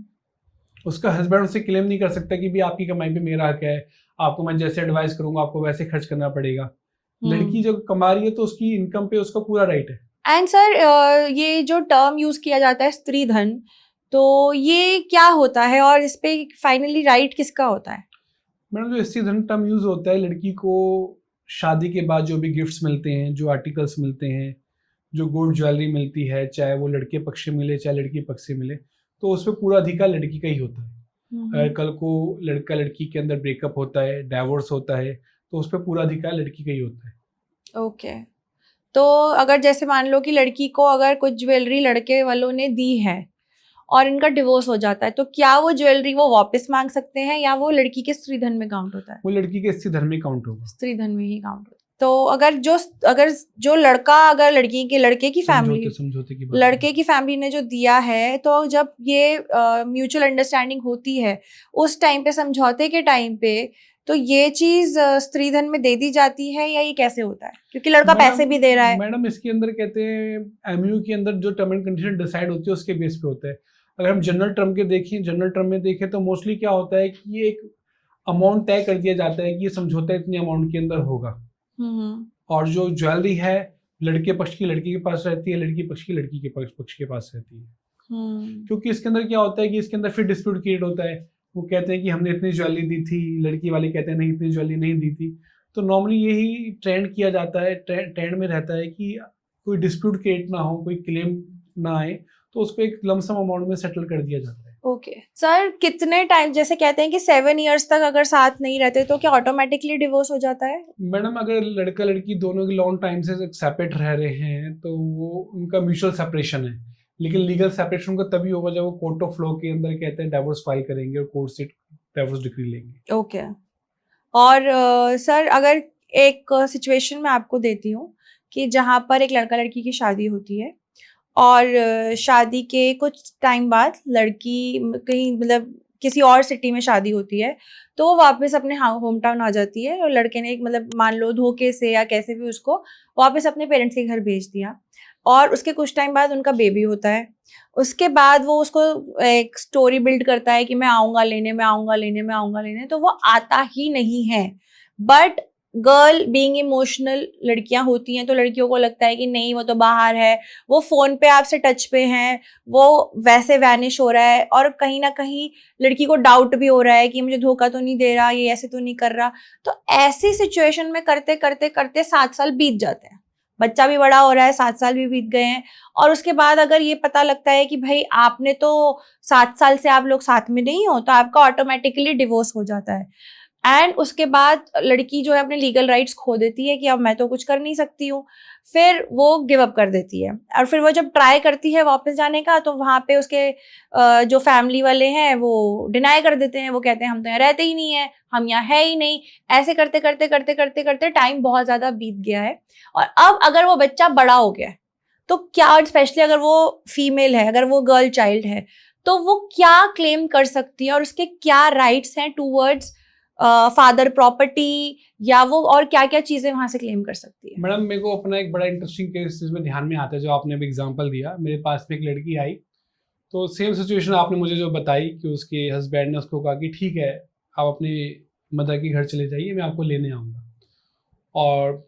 उसका हस्बैंड उससे क्लेम नहीं कर सकता कि भी आपकी कमाई पे मेरा हक है, आपको मैं जैसे एडवाइस करूंगा आपको वैसे खर्च करना पड़ेगा। लड़की जो कमा रही है तो उसकी इनकम पे उसका पूरा राइट है। एंड सर ये जो टर्म यूज किया जाता है स्त्री धन, तो ये क्या होता है और इस पे फाइनली राइट किसका होता है? मैडम जो स्त्री धन टर्म यूज होता है, लड़की को शादी के बाद जो भी गिफ्ट्स मिलते हैं, जो आर्टिकल्स मिलते हैं, जो गोल्ड ज्वेलरी मिलती है, चाहे वो लड़के पक्ष से मिले चाहे लड़की पक्ष से मिले, तो उस पर पूरा अधिकार लड़की का ही होता है। अगर कल को लड़का लड़की के अंदर ब्रेकअप होता है, डाइवोर्स होता है, तो उस पर पूरा अधिकार लड़की का ही होता है। ओके, तो अगर जैसे मान लो कि लड़की को अगर कुछ ज्वेलरी लड़के वालों ने दी है और इनका डिवोर्स हो जाता है, तो क्या वो ज्वेलरी वो वापस मांग सकते हैं या वो लड़की के स्त्री धन में काउंट होता है? वो लड़की के स्त्री धन में काउंट होगा। स्त्री धन में ही काउंट होता है। तो अगर जो लड़का अगर लड़के की फैमिली समझौते की लड़के की फैमिली ने जो दिया है, तो जब ये म्यूचुअल अंडरस्टैंडिंग होती है उस टाइम पे, समझौते के टाइम पे, तो ये चीज स्त्री धन में दे दी जाती है या ये कैसे होता है? क्योंकि लड़का पैसे भी दे रहा है। मैडम इसके अंदर कहते हैं एमयू के अंदर जो टर्म एंड कंडीशन डिसाइड होती है उसके बेस पे होता है। अगर हम जनरल टर्म में देखें तो मोस्टली क्या होता है कि ये एक अमाउंट तय कर दिया जाता है कि ये समझौता इतने अमाउंट के अंदर होगा, और जो ज्वेलरी है लड़के पक्ष की लड़की के पास रहती है, लड़की पक्ष की लड़की के पक्ष के पास रहती है। क्योंकि इसके अंदर क्या होता है कि इसके अंदर फिर डिस्प्यूट क्रिएट होता है। वो कहते हैं कि हमने इतनी ज्वेलरी दी थी, लड़की वाले कहते हैं नहीं इतनी ज्वेलरी नहीं दी थी। तो नॉर्मली यही ट्रेंड किया जाता है, ट्रेंड में रहता है कि कोई डिस्प्यूट क्रिएट ना हो, कोई क्लेम ना आए, तो उसको एक लमसम अमाउंट में सेटल कर दिया जाता है। ओके सर, कितने टाइम, जैसे कहते हैं कि 7 इयर्स तक अगर साथ नहीं रहते तो क्या ऑटोमेटिकली डिवोर्स हो जाता है? मैडम अगर लड़का लड़की दोनों के लॉन्ग टाइम से सेपरेट रह रहे हैं तो वो उनका म्यूचुअल सेपरेशन है, लेकिन लीगल सेपरेशन का तभी होगा जब वो कोर्ट ऑफ लॉ के अंदर कहते हैं डाइवोर्स फाइल करेंगे और कोर्ट से डाइवोर्स डिक्री लेंगे। ओके, और सर अगर एक सिचुएशन में आपको देती हूँ कि जहाँ पर एक लड़का लड़की की शादी होती है और शादी के कुछ टाइम बाद लड़की कहीं मतलब किसी और सिटी में शादी होती है, तो वो वापस अपने होम टाउन आ जाती है और लड़के ने एक मतलब मान लो धोखे से या कैसे भी उसको वापस अपने पेरेंट्स के घर भेज दिया, और उसके कुछ टाइम बाद उनका बेबी होता है। उसके बाद वो उसको एक स्टोरी बिल्ड करता है कि मैं आऊँगा लेने, मैं आऊँगा लेने, मैं आऊँगा लेने, तो वो आता ही नहीं है। बट गर्ल बीइंग इमोशनल लड़कियां होती हैं, तो लड़कियों को लगता है कि नहीं वो तो बाहर है, वो फोन पे आपसे टच पे हैं, वो वैसे वैनिश हो रहा है, और कहीं ना कहीं लड़की को डाउट भी हो रहा है कि मुझे धोखा तो नहीं दे रहा, ये ऐसे तो नहीं कर रहा। तो ऐसी सिचुएशन में करते करते करते 7 साल बीत जाते हैं, बच्चा भी बड़ा हो रहा है, 7 साल भी बीत गए हैं, और उसके बाद अगर ये पता लगता है कि भाई आपने तो 7 साल से आप लोग साथ में नहीं हो, तो आपका ऑटोमेटिकली डिवोर्स हो जाता है। एंड उसके बाद लड़की जो है अपने लीगल राइट्स खो देती है कि अब मैं तो कुछ कर नहीं सकती हूँ, फिर वो गिव अप कर देती है। और फिर वो जब ट्राई करती है वापस जाने का, तो वहाँ पे उसके जो फैमिली वाले हैं वो डिनाई कर देते हैं, वो कहते हैं हम तो यहाँ रहते ही नहीं है, हम यहाँ है ही नहीं। ऐसे करते करते करते करते करते टाइम बहुत ज़्यादा बीत गया है, और अब अगर वो बच्चा बड़ा हो गया है तो क्या, स्पेशली अगर वो फीमेल है, अगर वो गर्ल चाइल्ड है, तो वो क्या क्लेम कर सकती है और उसके क्या राइट्स हैं टूवर्ड्स फादर प्रॉपर्टी, या वो और क्या क्या चीजें वहां से क्लेम कर सकती है? मैडम मेरे को अपना एक बड़ा इंटरेस्टिंग केस इसमें ध्यान में आता है, जो आपने अभी एग्जांपल दिया। मेरे पास में एक लड़की आई, तो सेम सिचुएशन आपने मुझे जो बताई कि उसके हस्बैंड ने उसको कहा कि ठीक है आप अपने मदर के घर चले जाइए, मैं आपको लेने आऊँगा, और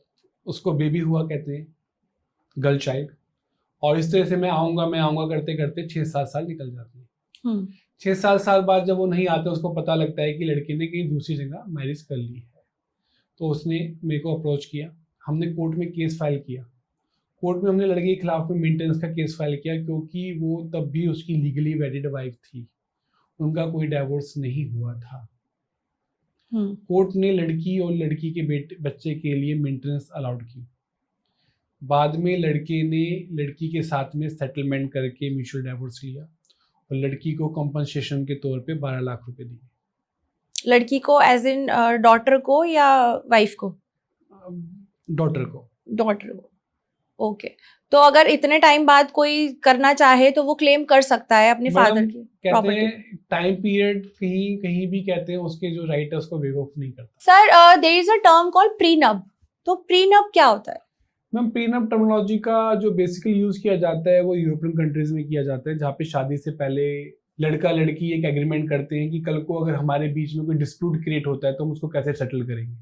उसको बेबी हुआ कहते हैं, गर्ल चाइल्ड, और इस तरह से मैं आऊँगा करते करते 6-7 साल निकल जाते हैं। 6-7 साल बाद जब वो नहीं आते, उसको पता लगता है कि लड़की ने कहीं दूसरी जगह मैरिज कर ली है, तो उसने मेरे को अप्रोच किया, हमने कोर्ट में केस फाइल किया। कोर्ट में हमने लड़के के खिलाफ में मेंटेनेंस का केस फाइल किया, क्योंकि वो तब भी उसकी लीगली वैलिड वाइफ थी, उनका कोई डाइवोर्स नहीं हुआ था। कोर्ट ने लड़की और लड़की के बच्चे के लिए मेंटेनेंस अलाउड की। बाद में लड़के ने लड़की के साथ में सेटलमेंट करके म्यूचुअल डाइवोर्स लिया, और लड़की को कंपनसेशन के तौर पे 12 लाख रुपए दिए। लड़की को एज इन डॉटर को या वाइफ को? डॉटर को। ओके, तो अगर इतने टाइम बाद कोई करना चाहे तो वो क्लेम कर सकता है अपने फादर की प्रॉपर्टी? टाइम पीरियड कहीं भी कहते हैं उसके जो राइट है उसको वेव ऑफ नहीं करता। Sir there is a term called prenup, तो प्रीनब क्या होता है? मैम प्रीनप टर्मिनोलॉजी का जो बेसिकली यूज किया जाता है वो यूरोपियन कंट्रीज में किया जाता है, जहाँ पे शादी से पहले लड़का लड़की एक एग्रीमेंट करते हैं कि कल को अगर हमारे बीच में कोई डिस्प्यूट क्रिएट होता है तो हम उसको कैसे सेटल करेंगे।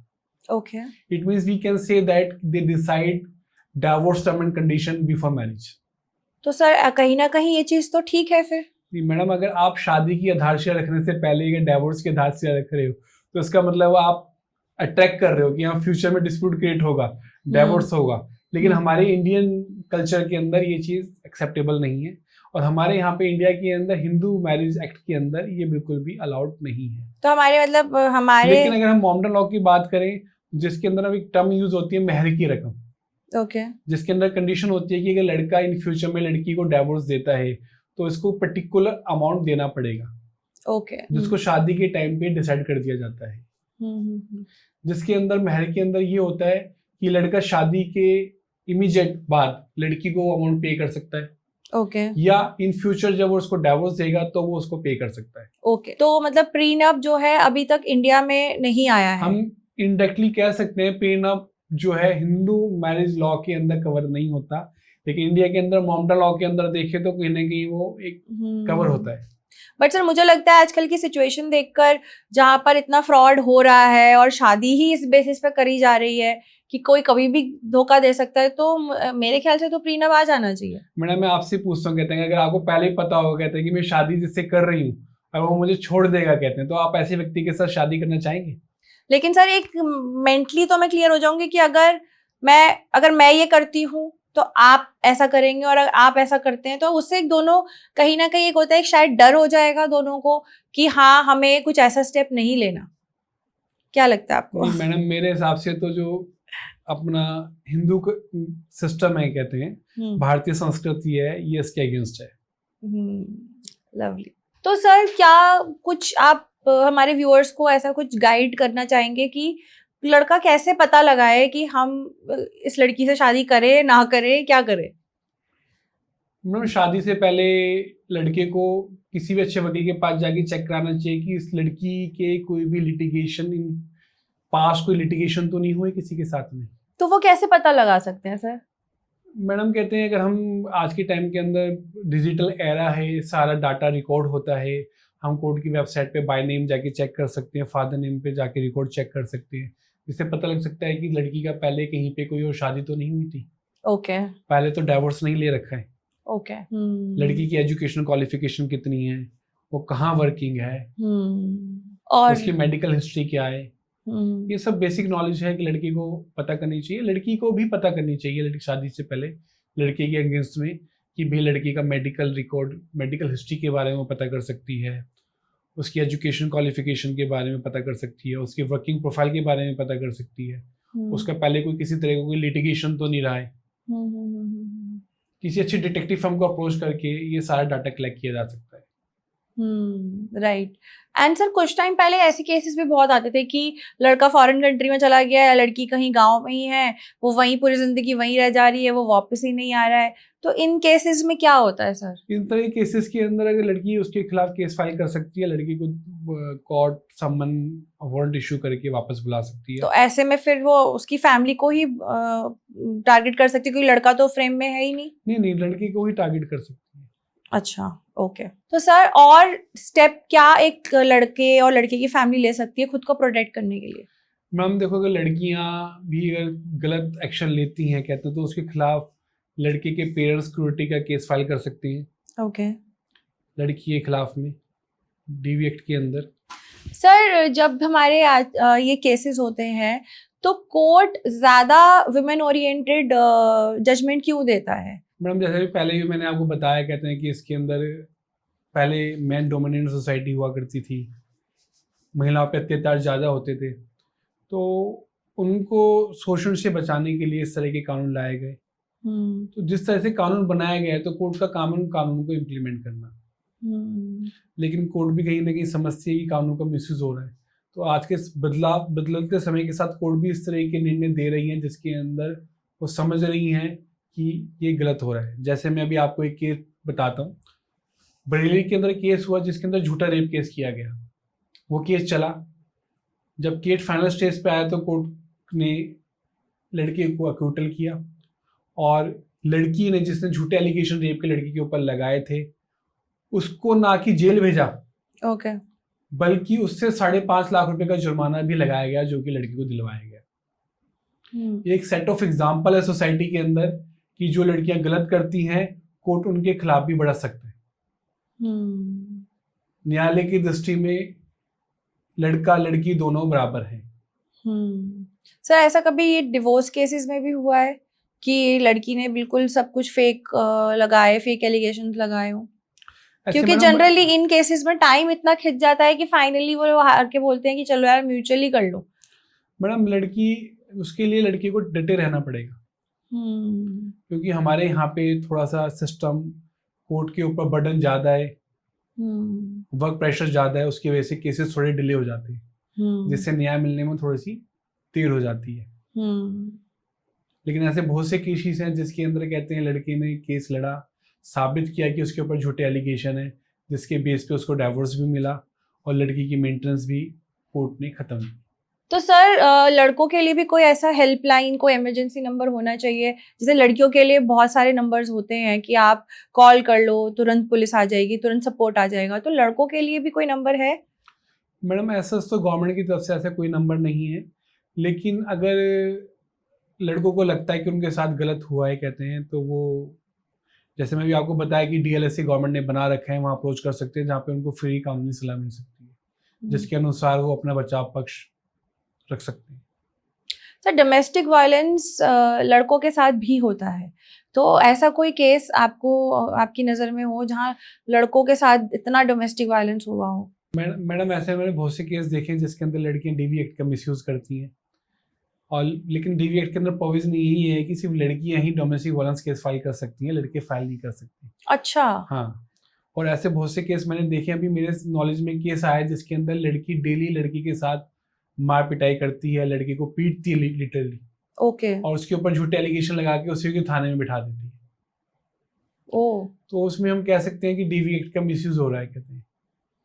Okay, it means we can say that they decide divorce term and condition before marriage. तो सर कहीं ना कहीं ये चीज तो ठीक है फिर? मैडम अगर आप शादी की आधारशिला रखने से पहले अगर डाइवोर्स की आधारशिला रख रहे हो तो इसका मतलब आप अट्रैक्ट कर रहे हो कि हाँ फ्यूचर में डिस्प्यूट क्रिएट होगा, डाइवोर्स होगा, लेकिन हमारे इंडियन कल्चर के अंदर ये चीज एक्सेप्टेबल नहीं है। और हमारे यहाँ पे इंडिया के अंदर हिंदू मैरिज एक्ट के अंदर ये बिल्कुल भी अलाउड नहीं है। तो हमारे मतलब हमारे लेकिन अगर हम मॉडर्न लॉ की बात करें, जिसके अंदर अब एक टर्म यूज होती है महर की रकम, ओके जिसके अंदर कंडीशन होती है कि अगर लड़का इन फ्यूचर में लड़की को डिवोर्स देता है तो इसको पर्टिकुलर अमाउंट देना पड़ेगा, ओके जिसको शादी के टाइम पे डिसाइड कर दिया जाता है। जिसके अंदर महर के अंदर ये होता है कि लड़का शादी के इमीडिएट बाद लड़की को अमाउंट पे कर सकता है, ओके या इन फ्यूचर जब वो उसको डिवोर्स देगा तो वो उसको पे कर सकता है। ओके तो मतलब प्रीनप जो है अभी तक इंडिया में नहीं आया है। हम इनडायरेक्टली कह सकते हैं प्रीनप जो है हिंदू मैरिज लॉ के अंदर कवर नहीं होता, लेकिन इंडिया के अंदर मॉडर्न लॉ के अंदर देखे तो कहीं ना कहीं वो एक कवर होता है। बट सर मुझे लगता है आजकल की सिचुएशन देखकर जहाँ पर इतना फ्रॉड हो रहा है और शादी ही इस बेसिस पे करी जा रही है कि कोई कभी भी धोखा दे सकता है, तो मेरे ख्याल से तो प्रीनप आ जाना चाहिए। मैडम मैं आपसे पूछता हूँ, कहते हैं अगर आपको पहले ही पता होगा, कहते हैं कि मैं शादी जिससे कर रही हूँ और वो मुझे छोड़ देगा, कहते हैं, तो आप ऐसे व्यक्ति के साथ शादी करना चाहेंगे? लेकिन सर एक मेंटली तो मैं क्लियर हो जाऊंगी कि अगर मैं ये करती हूँ तो आप ऐसा करेंगे और अगर आप ऐसा करते हैं तो उससे एक दोनों कहीं ना कहीं एक होता है, शायद डर हो जाएगा दोनों को कि हाँ हमें कुछ ऐसा स्टेप नहीं लेना। क्या लगता है आपको? नहीं मैडम, मेरे हिसाब से तो जो अपना हिंदू सिस्टम है, कहते हैं भारतीय संस्कृति है, ये इसके अगेंस्ट है। लवली। तो सर क्या कुछ आप हमारे व्यूअर्स को ऐसा कुछ गाइड करना चाहेंगे कि लड़का कैसे पता लगाए कि हम इस लड़की से शादी करें ना करें, क्या करें? मैडम शादी से पहले लड़के को किसी भी अच्छे वकील के पास जाके चेक कराना चाहिए कि इस लड़की के कोई भी लिटिगेशन इन पास कोई लिटिगेशन तो नहीं हुई किसी के साथ में। तो वो कैसे पता लगा सकते हैं सर? मैडम कहते हैं अगर हम आज के टाइम के अंदर डिजिटल एरा है, सारा डाटा रिकॉर्ड होता है, हम कोर्ट की वेबसाइट पे बाय नेम जाके चेक कर सकते हैं, फादर नेम पे जाके रिकॉर्ड चेक कर सकते हैं, इससे पता लग सकता है कि लड़की का पहले कहीं पे कोई और शादी तो नहीं हुई थी, ओके पहले तो डाइवोर्स नहीं ले रखा है, ओके लड़की की एजुकेशन क्वालिफिकेशन कितनी है, वो कहाँ वर्किंग है, और उसकी मेडिकल हिस्ट्री क्या है, ये सब बेसिक नॉलेज है कि लड़की को पता करनी चाहिए। लड़की को भी पता करनी चाहिए लड़की शादी से पहले लड़के के अगेंस्ट में कि भाई लड़की का मेडिकल रिकॉर्ड, मेडिकल हिस्ट्री के बारे में पता कर सकती है, उसकी एजुकेशन क्वालिफिकेशन के बारे में पता कर सकती है, उसकी वर्किंग प्रोफाइल के बारे में पता कर सकती है, उसका पहले कोई किसी तरह का कोई लिटिगेशन तो नहीं रहा है। किसी अच्छी डिटेक्टिव फर्म को अप्रोच करके ये सारा डाटा कलेक्ट किया जा सकता है। राइट। एंड सर कुछ टाइम पहले ऐसे केसेस भी बहुत आते थे कि लड़का फॉरेन कंट्री में चला गया है, लड़की कहीं गांव में ही है, वो वहीं पूरी जिंदगी वहीं रह जा रही है, वो वापस ही नहीं आ रहा है, तो इन केसेस में क्या होता है सर? इन तरह के केसेस के अंदर अगर लड़की उसके खिलाफ केस फाइल कर सकती है, लड़की को कोर्ट समन वारंट इशू करके वापस बुला सकती है। तो ऐसे में फिर वो उसकी फैमिली को ही टारगेट कर सकती है क्योंकि लड़का तो फ्रेम में है ही नहीं? नहीं, लड़की को ही टारगेट कर सकती है। अच्छा ओके। तो सर और स्टेप क्या एक लड़के और लड़के की फैमिली ले सकती है खुद को प्रोटेक्ट करने के लिए? मैम देखो, अगर लड़कियां भी अगर गलत एक्शन लेती हैं, कहते हैं, तो उसके खिलाफ लड़के के पेरेंट्स सिक्योरिटी का केस फाइल कर सकती हैं ओके लड़की के खिलाफ में डीवी एक्ट के अंदर। सर जब हमारे ये केसेस होते हैं तो कोर्ट ज्यादा वुमेन ओरिएंटेड जजमेंट क्यों देता है? मैडम जैसे भी पहले भी मैंने आपको बताया, कहते हैं कि इसके अंदर पहले मैन डोमिनेंट सोसाइटी हुआ करती थी, महिलाओं पे अत्याचार ज़्यादा होते थे, तो उनको शोषण से बचाने के लिए इस तरह के कानून लाए गए। तो जिस तरह से कानून बनाया गया है तो कोर्ट का कानून को इम्प्लीमेंट करना, लेकिन कोर्ट भी कहीं ना कहीं समझती है कि कानून का मिसयूज हो रहा है, तो आज के बदलते समय के साथ कोर्ट भी इस तरह के निर्णय दे रही हैं जिसके अंदर वो समझ रही हैं कि ये गलत हो रहा है। जैसे मैं अभी आपको एक केस बताता हूँ, बरेली के अंदर केस हुआ जिसके अंदर झूठा रेप केस किया गया। वो केस चला, जब केस फाइनल स्टेज पे आया तो कोर्ट ने लड़के को अक्यूटल किया और लड़की ने जिसने झूठे एलिगेशन रेप के लड़की के ऊपर लगाए थे उसको ना कि जेल भेजा, ओके बल्कि उससे 5.5 लाख रुपए का जुर्माना भी लगाया गया जो कि लड़की को दिलवाया गया। एक सेट ऑफ एग्जाम्पल है सोसाइटी के अंदर कि जो लड़कियां गलत करती हैं कोर्ट उनके खिलाफ भी बढ़ा सकता है। न्यायालय की दृष्टि में लड़का लड़की दोनों बराबर हैं। सर ऐसा कभी ये डिवोर्स केसेस में भी हुआ है कि लड़की ने बिल्कुल सब कुछ फेक लगाए, फेक एलिगेशंस लगाए हो? ऐसे क्योंकि मैडम जनरली इन केसेस में टाइम इतना खिंच जाता है कि फाइनली वो हार के बोलते हैं कि चलो यार म्यूचुअली कर लो। मैडम लड़की, उसके लिए लड़की को डटे रहना पड़ेगा, क्योंकि हमारे यहाँ पे थोड़ा सा सिस्टम, कोर्ट के ऊपर बर्डन ज़्यादा है, वर्क प्रेशर ज़्यादा है, उसकी वजह से केसेस थोड़े डिले हो जाते हैं, जिससे न्याय मिलने में थोड़ी सी देर हो जाती है। लेकिन ऐसे बहुत से केसेस हैं जिसके अंदर कहते हैं लड़के ने केस लड़ा, साबित किया कि उसके ऊपर झूठे एलिगेशन है, जिसके बेस पे उसको डाइवोर्स भी मिला और लड़की की मेंटेनेंस भी कोर्ट ने ख़त्म की। तो सर लड़कों के लिए भी कोई ऐसा हेल्पलाइन, कोई इमरजेंसी नंबर होना चाहिए? जैसे लड़कियों के लिए बहुत सारे नंबर्स होते हैं कि आप कॉल कर लो, तुरंत पुलिस आ जाएगी, तुरंत सपोर्ट आ जाएगा, तो लड़कों के लिए भी कोई नंबर है? मैडम ऐसा तो गवर्नमेंट की तरफ से ऐसा कोई नंबर नहीं है, लेकिन अगर लड़कों को लगता है कि उनके साथ गलत हुआ है कहते हैं, तो वो, जैसे मैं भी आपको बताया कि डीएलएससी गवर्नमेंट ने बना रखा है, वहाँ अप्रोच कर सकते हैं, जहाँ पे उनको फ्री कानूनी सलाह मिल सकती है, जिसके अनुसार वो अपना बचाव पक्ष रख सकते हैं। सर डोमेस्टिक वायलेंस लड़कों के साथ भी होता है, तो ऐसा कोई केस आपको आपकी नज़र में हो जहाँ लड़कों के साथ इतना डोमेस्टिक वायलेंस हुआ हो? मैडम ऐसे मैंने बहुत से केस देखे हैं जिसके अंदर लड़कियां डीवी एक्ट का मिसयूज करती हैं, और लेकिन डीवी एक्ट के अंदर प्रोविजन यही है कि सिर्फ लड़कियां ही डोमेस्टिक वायलेंस केस फाइल कर सकती हैं, लड़के फाइल नहीं कर सकते। अच्छा। हाँ, और ऐसे बहुत से केस मैंने देखे, अभी मेरे नॉलेज में केस आया जिसके अंदर लड़की डेली लड़की के साथ मार पिटाई करती है, लड़की को पीटती है लिटरली, ओके। और उसके ऊपर झूठे एलिगेशन लगा के उसी को थाने में बिठा देती है। ओ। तो उसमें हम कह सकते हैं कि डीवी एक्ट का मिसयूज हो रहा है कहते हैं।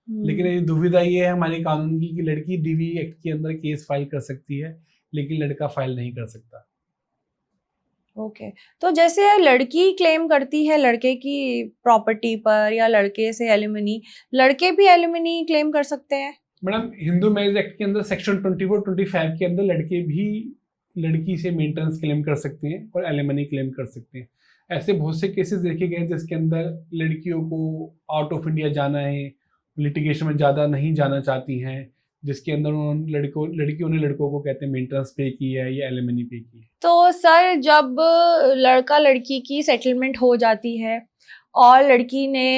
लेकिन हम्म। ये दुविधा ये है हमारे कानून की कि लड़की डीवी एक्ट के अंदर केस फाइल कर सकती है, लेकिन लड़का फाइल नहीं कर सकता। ओके। तो जैसे लड़की क्लेम करती है लड़के की प्रॉपर्टी पर या लड़के से एलिमनी, लड़के भी एलिमनी क्लेम कर सकते हैं? मैडम हिंदू मैरिज एक्ट के अंदर सेक्शन 24-25 के अंदर लड़के भी लड़की से मेंटेनेंस क्लेम कर सकते हैं और एलिमनी क्लेम कर सकते हैं। ऐसे बहुत से केसेस देखे गए जिसके अंदर लड़कियों को आउट ऑफ इंडिया जाना है, लिटिगेशन में ज़्यादा नहीं जाना चाहती हैं, जिसके अंदर उन्होंने लड़कियों ने लड़कों को कहते हैं मेंटेनेंस पे की है या एलिमनी पे की है। तो सर जब लड़का लड़की की सेटलमेंट हो जाती है और लड़की ने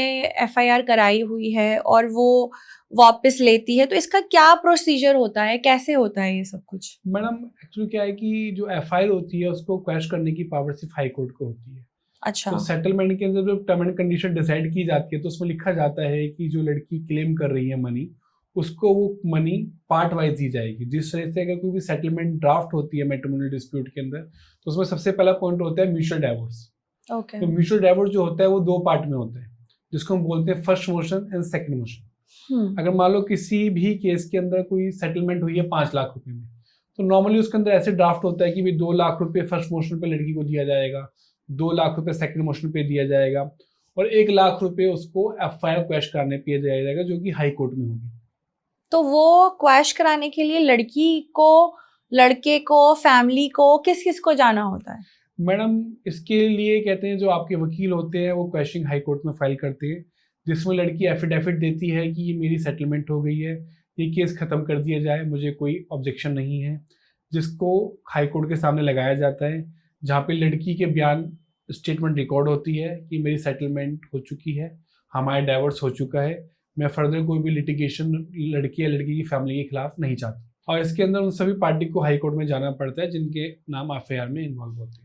एफआईआर कराई हुई है और वो वापस लेती है, तो इसका क्या प्रोसीजर होता है, कैसे होता है ये सब कुछ? मैडम एक्चुअली क्या है कि जो एफआईआर होती है उसको क्वैश करने की पावर सिर्फ हाई कोर्ट को होती है। अच्छा। तो सेटलमेंट के अंदर जो टर्म एंड कंडीशन डिसाइड की जाती है तो उसमें लिखा जाता है कि जो लड़की क्लेम कर रही है मनी, उसको वो मनी पार्ट वाइज दी जाएगी। जिस तरह से अगर कोई भी सेटलमेंट ड्राफ्ट होती है मैट्रिमोनियल डिस्प्यूट के अंदर, तो उसमें सबसे पहला पॉइंट होता है म्यूचुअल डाइवोर्स। ओके। तो म्यूचुअल डाइवोर्स जो होता है वो 2 पार्ट में होता है, जिसको हम बोलते हैं first motion and second motion. अगर मान लो किसी भी केस के अंदर कोई सेटलमेंट हुई है 5 लाख रुपए में, तो नॉर्मली उसके अंदर ऐसे ड्राफ्ट होता है कि भाई 2 लाख रुपए फर्स्ट मोशन पे लड़की को दिया जाएगा, 2 लाख रुपए सेकंड मोशन पे दिया जाएगा, और 1 लाख रुपए उसको एफआईआर क्वैश कराने पे दिया जाएगा, जो कि हाई कोर्ट में होगी। तो वो क्वैश कराने के लिए लड़की को, लड़के को, फैमिली को, किस किस को जाना होता है? मैडम इसके लिए कहते हैं जो आपके वकील होते हैं वो क्वेश्चन हाई कोर्ट में फाइल करते हैं, जिसमें लड़की एफिडेविट देती है कि ये मेरी सेटलमेंट हो गई है, ये केस ख़त्म कर दिया जाए, मुझे कोई ऑब्जेक्शन नहीं है, जिसको हाई कोर्ट के सामने लगाया जाता है, जहाँ पे लड़की के बयान स्टेटमेंट रिकॉर्ड होती है कि मेरी सेटलमेंट हो चुकी है, हमारा डाइवोर्स हो चुका है, मैं फर्दर कोई भी लिटिगेशन लड़की या लड़की की फैमिली के खिलाफ नहीं चाहती। और इसके अंदर उन सभी पार्टी को हाई कोर्ट में जाना पड़ता है जिनके नाम एफआईआर में इन्वॉल्व होते हैं।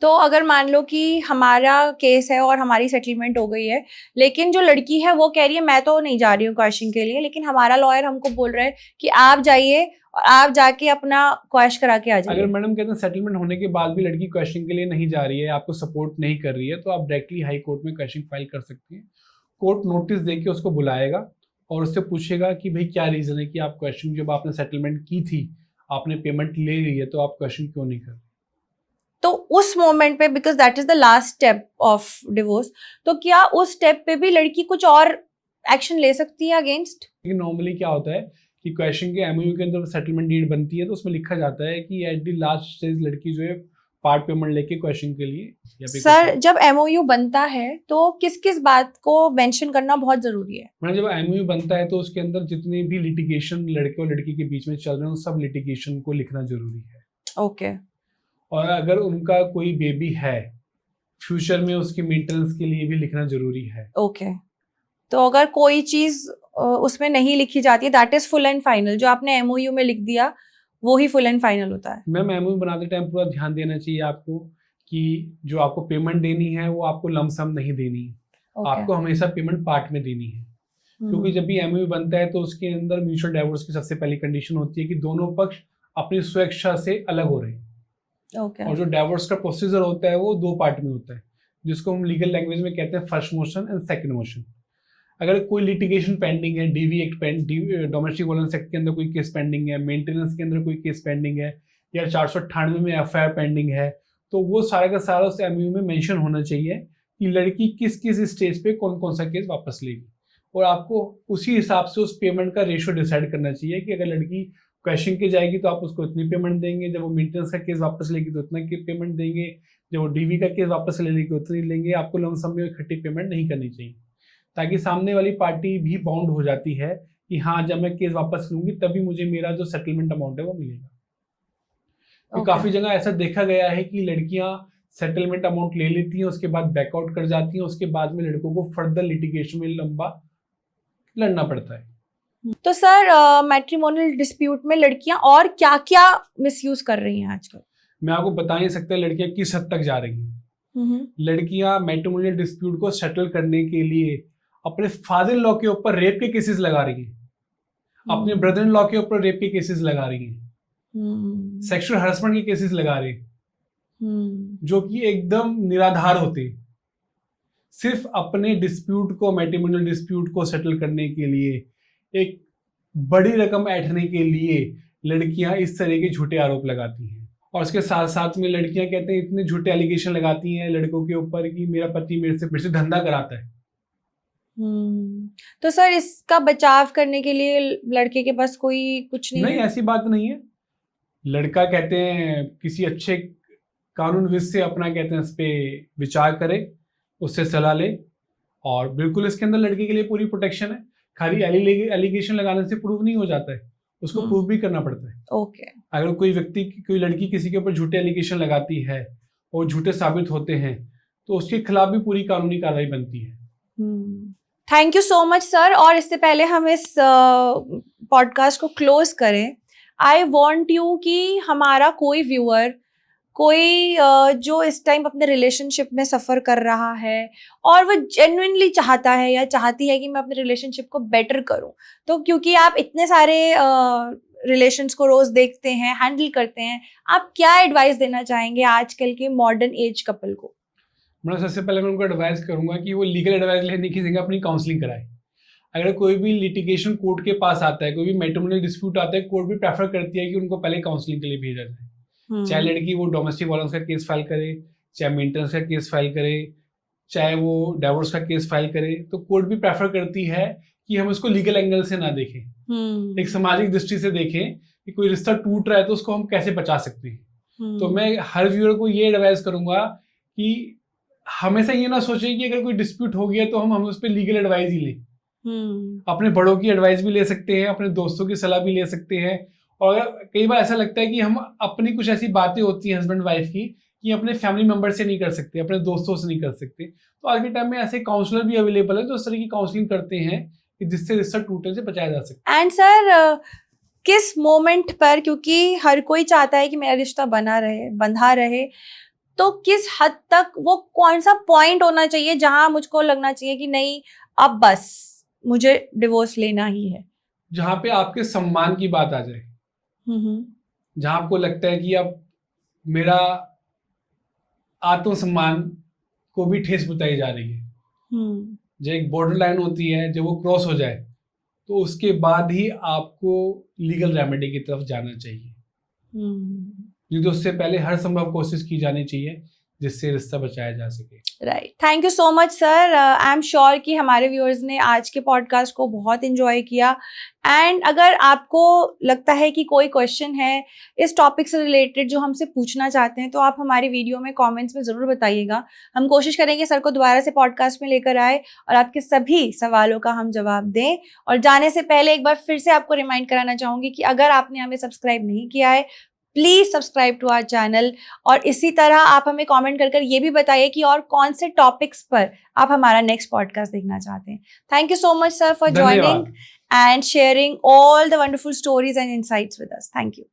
तो अगर मान लो कि हमारा केस है और हमारी सेटलमेंट हो गई है, लेकिन जो लड़की है वो कह रही है मैं तो नहीं जा रही हूँ क्वैशिंग के लिए, लेकिन हमारा लॉयर हमको बोल रहा है कि आप जाइए और आप जाके अपना क्वैश करा के आ अगर जाइए। मैडम कहते हैं सेटलमेंट होने के बाद भी लड़की क्वेश्चन के लिए नहीं जा रही है, आपको सपोर्ट नहीं कर रही है, तो आप डायरेक्टली हाई कोर्ट में क्वेश्चन फाइल कर सकती हैं। कोर्ट नोटिस देके उसको बुलाएगा और उससे पूछेगा कि भाई क्या रीज़न है कि आप क्वेश्चन, जब आपने सेटलमेंट की थी, आपने पेमेंट ले ली है, तो आप क्वेश्चन क्यों नहीं कर रहे? तो उस मोमेंट पे, because that is the last step of divorce, तो क्या उस स्टेप पे भी लड़की कुछ और एक्शन ले सकती है अगेंस्ट? लेकिन नॉर्मली क्या होता है कि क्वेश्चन के एमओयू के अंदर सेटलमेंट डीड बनती है, तो उसमें लिखा जाता है कि एट द लास्ट स्टेज लड़की जो है पार्ट पेमेंट लेके क्वेश्चन के लिए या सर जब एमओयू बनता है तो किस किस बात को मेंशन करना बहुत जरूरी है? मैंने जब एमओयू बनता है तो उसके अंदर जितने भी लिटिगेशन लड़के और लड़की के बीच में चल रहे हैं उन सब लिटिगेशन को लिखना जरूरी है। ओके। और अगर उनका कोई बेबी है फ्यूचर में उसकी मेंटेनेंस के लिए भी लिखना जरूरी है। ओके तो अगर कोई चीज उसमें नहीं लिखी जाती है that is full and final, जो आपने एमओयू में लिख दिया वो ही फुल एंड फाइनल होता है। मैम एमओयू बनाते टाइम पूरा ध्यान देना चाहिए आपको कि जो आपको पेमेंट देनी है वो आपको लमसम नहीं देनी है। आपको हमेशा पेमेंट पार्ट में देनी है, क्योंकि जब भी एमओयू बनता है तो उसके अंदर म्यूचुअल डाइवोर्स की सबसे पहली कंडीशन होती है कि दोनों पक्ष अपनी स्वेच्छा से अलग हो रहे हैं। और जो डाइवोर्स का प्रोसीजर होता है वो 2 पार्ट में होता है, जिसको हम लीगल लैंग्वेज में कहते हैं first motion and second motion. अगर कोई लिटिगेशन पेंडिंग है, D V act domestic violence act के अंदर कोई केस पेंडिंग है, मेंटेनेंस के अंदर कोई केस पेंडिंग है, या 498 में एफआईआर पेंडिंग है, तो वो सारा का सारा उस एमओयू में मेंशन होना चाहिए कि लड़की किस किस स्टेज पे कौन कौन सा केस वापस लेगी। और आपको उसी हिसाब से उस पेमेंट का रेशियो डिसाइड करना चाहिए कि अगर लड़की क्वेश्चन के जाएगी तो आप उसको इतनी पेमेंट देंगे, जब वो मेंटेनेंस का केस वापस लेगी तो इतना पेमेंट देंगे, जब वो डीवी का केस वापस ले लेगी उतनी लेंगे। आपको लमसम में इकट्ठी पेमेंट नहीं करनी चाहिए, ताकि सामने वाली पार्टी भी बाउंड हो जाती है कि हाँ जब मैं केस वापस लूंगी तभी मुझे मेरा जो सेटलमेंट अमाउंट है वो मिलेगा। काफी जगह ऐसा देखा गया है कि लड़कियां सेटलमेंट अमाउंट ले लेती हैं, उसके बाद बैकआउट कर जाती हैं, उसके बाद में लड़कों को फर्दर लिटिगेशन में लंबा लड़ना पड़ता है। तो सर मैट्रिमोनियल डिस्प्यूट में लड़कियां और क्या क्या मिसयूज कर रही हैं आजकल? मैं आपको बता नहीं सकता लड़कियां किस हद तक जा रही हैं। लड़कियां मैट्रिमोनियल डिस्प्यूट को सेटल करने के लिए अपने फादर इन लॉ के ऊपर रेप के केसेस लगा रही हैं, अपने ब्रदर इन लॉ के ऊपर रेप के केसेस लगा रही हैं, सेक्सुअल हरासमेंट के केसेस लगा रहे हैं, जो कि एकदम निराधार होते हैं। सिर्फ अपने डिस्प्यूट को, मैट्रिमोनियल डिस्प्यूट को सेटल करने के लिए, एक बड़ी रकम ऐंठने के लिए लड़कियां इस तरह के झूठे आरोप लगाती हैं। और इसके साथ साथ में लड़कियां कहते हैं इतने झूठे एलिगेशन लगाती हैं लड़कों के ऊपर कि मेरा पति मेरे से धंधा कराता है। तो सर इसका बचाव करने के लिए लड़के के पास कोई कुछ नहीं है? ऐसी बात नहीं है। लड़का कहते हैं किसी अच्छे कानूनविद से अपना कहते हैं इस पे विचार करे, उससे सलाह ले, और बिल्कुल इसके अंदर लड़के के लिए पूरी प्रोटेक्शन है। खाली एलिगेशन लगाने से प्रूव नहीं हो जाता है, उसको प्रूव भी करना पड़ता है। ओके अगर कोई लड़की किसी के ऊपर झूठे एलिगेशन लगाती है और झूठे साबित होते हैं तो उसके खिलाफ भी पूरी कानूनी कार्रवाई बनती है। Thank you so much sir. और इससे पहले हम इस पॉडकास्ट को क्लोज करें, आई वॉन्ट यू कि हमारा कोई व्यूअर, कोई जो इस टाइम अपने रिलेशनशिप में सफ़र कर रहा है और वो जेन्युइनली चाहता है या चाहती है कि मैं अपने रिलेशनशिप को बेटर करूं, तो क्योंकि आप इतने सारे रिलेशंस को रोज देखते हैं, हैंडल करते हैं, आप क्या एडवाइस देना चाहेंगे आजकल के मॉडर्न एज कपल को? मैं सबसे पहले मैं उनको एडवाइस करूंगा कि वो लीगल एडवाइस लेने की जगह अपनी काउंसलिंग कराए। अगर कोई भी लिटिगेशन कोर्ट के पास आता है, कोई भी मैट्रिमोनियल डिस्प्यूट आता है, कोर्ट भी प्रेफर करती है कि उनको पहले काउंसलिंग के लिए भेजा जाए। चाहे लड़की वो डोमेस्टिक वायलेंस का केस फाइल करे, चाहे मेंटेनेंस का केस फाइल करे, चाहे वो डाइवोर्स का केस फाइल करे, तो कोर्ट भी प्रेफर करती है कि हम उसको लीगल एंगल से ना देखें, एक सामाजिक दृष्टि से देखें कि कोई रिश्ता टूट रहा है तो उसको हम कैसे बचा सकते हैं। तो मैं हर व्यूअर को ये एडवाइस करूंगा कि हमेशा ये ना सोचे कि अगर कोई डिस्प्यूट हो गया तो हम उस पर लीगल एडवाइस ही लें। अपने बड़ों की एडवाइस भी ले सकते हैं, अपने दोस्तों की सलाह भी ले सकते हैं। और कई बार ऐसा लगता है कि हम अपनी कुछ ऐसी बातें होती हैं हस्बैंड वाइफ की कि अपने फैमिली मेंबर से नहीं कर सकते, अपने दोस्तों से नहीं कर सकते, तो आज के टाइम में ऐसे काउंसलर भी अवेलेबल है जो इस तरह की काउंसलिंग करते हैं कि जिससे रिश्ता टूटने से बचाया जा सके। एंड सर किस मोमेंट पर, क्योंकि हर कोई चाहता है कि मेरा रिश्ता बंधा रहे, तो किस हद तक वो कौन सा पॉइंट होना चाहिए जहां मुझको लगना चाहिए कि नहीं अब बस मुझे डिवोर्स लेना ही है? जहां पे आपके सम्मान की बात आ जाए, जहां आपको लगता है कि अब मेरा आत्मसम्मान को भी ठेस पहुंचाई जा रही है, जो एक बॉर्डर लाइन होती है, जब वो क्रॉस हो जाए तो उसके बाद ही आपको लीगल रेमेडी की तरफ जाना चाहिए। नहीं तो उससे पहले हर संभव कोशिश की जानी चाहिए जिससे रिश्ता बचाया जा सके। Right, thank you so much sir. I am sure कि हमारे व्यूअर्स ने आज के पॉडकास्ट को बहुत एंजॉय किया। एंड अगर आपको लगता है कि कोई क्वेश्चन है इस टॉपिक से रिलेटेड जो हमसे पूछना चाहते हैं, तो आप हमारी वीडियो में कमेंट्स में ज़रूर बताइएगा। हम कोशिश करेंगे सर को दोबारा से पॉडकास्ट में लेकर आए और आपके सभी सवालों का हम जवाब दें। और जाने से पहले एक बार फिर से आपको रिमाइंड कराना चाहूँगी कि अगर आपने हमें सब्सक्राइब नहीं किया है please subscribe to our channel. और इसी तरह आप हमें कमेंट कर ये भी बताइए कि और कौन से टॉपिक्स पर आप हमारा नेक्स्ट पॉडकास्ट देखना चाहते हैं। Thank you so much sir for joining and sharing all the wonderful stories and insights with us. Thank you.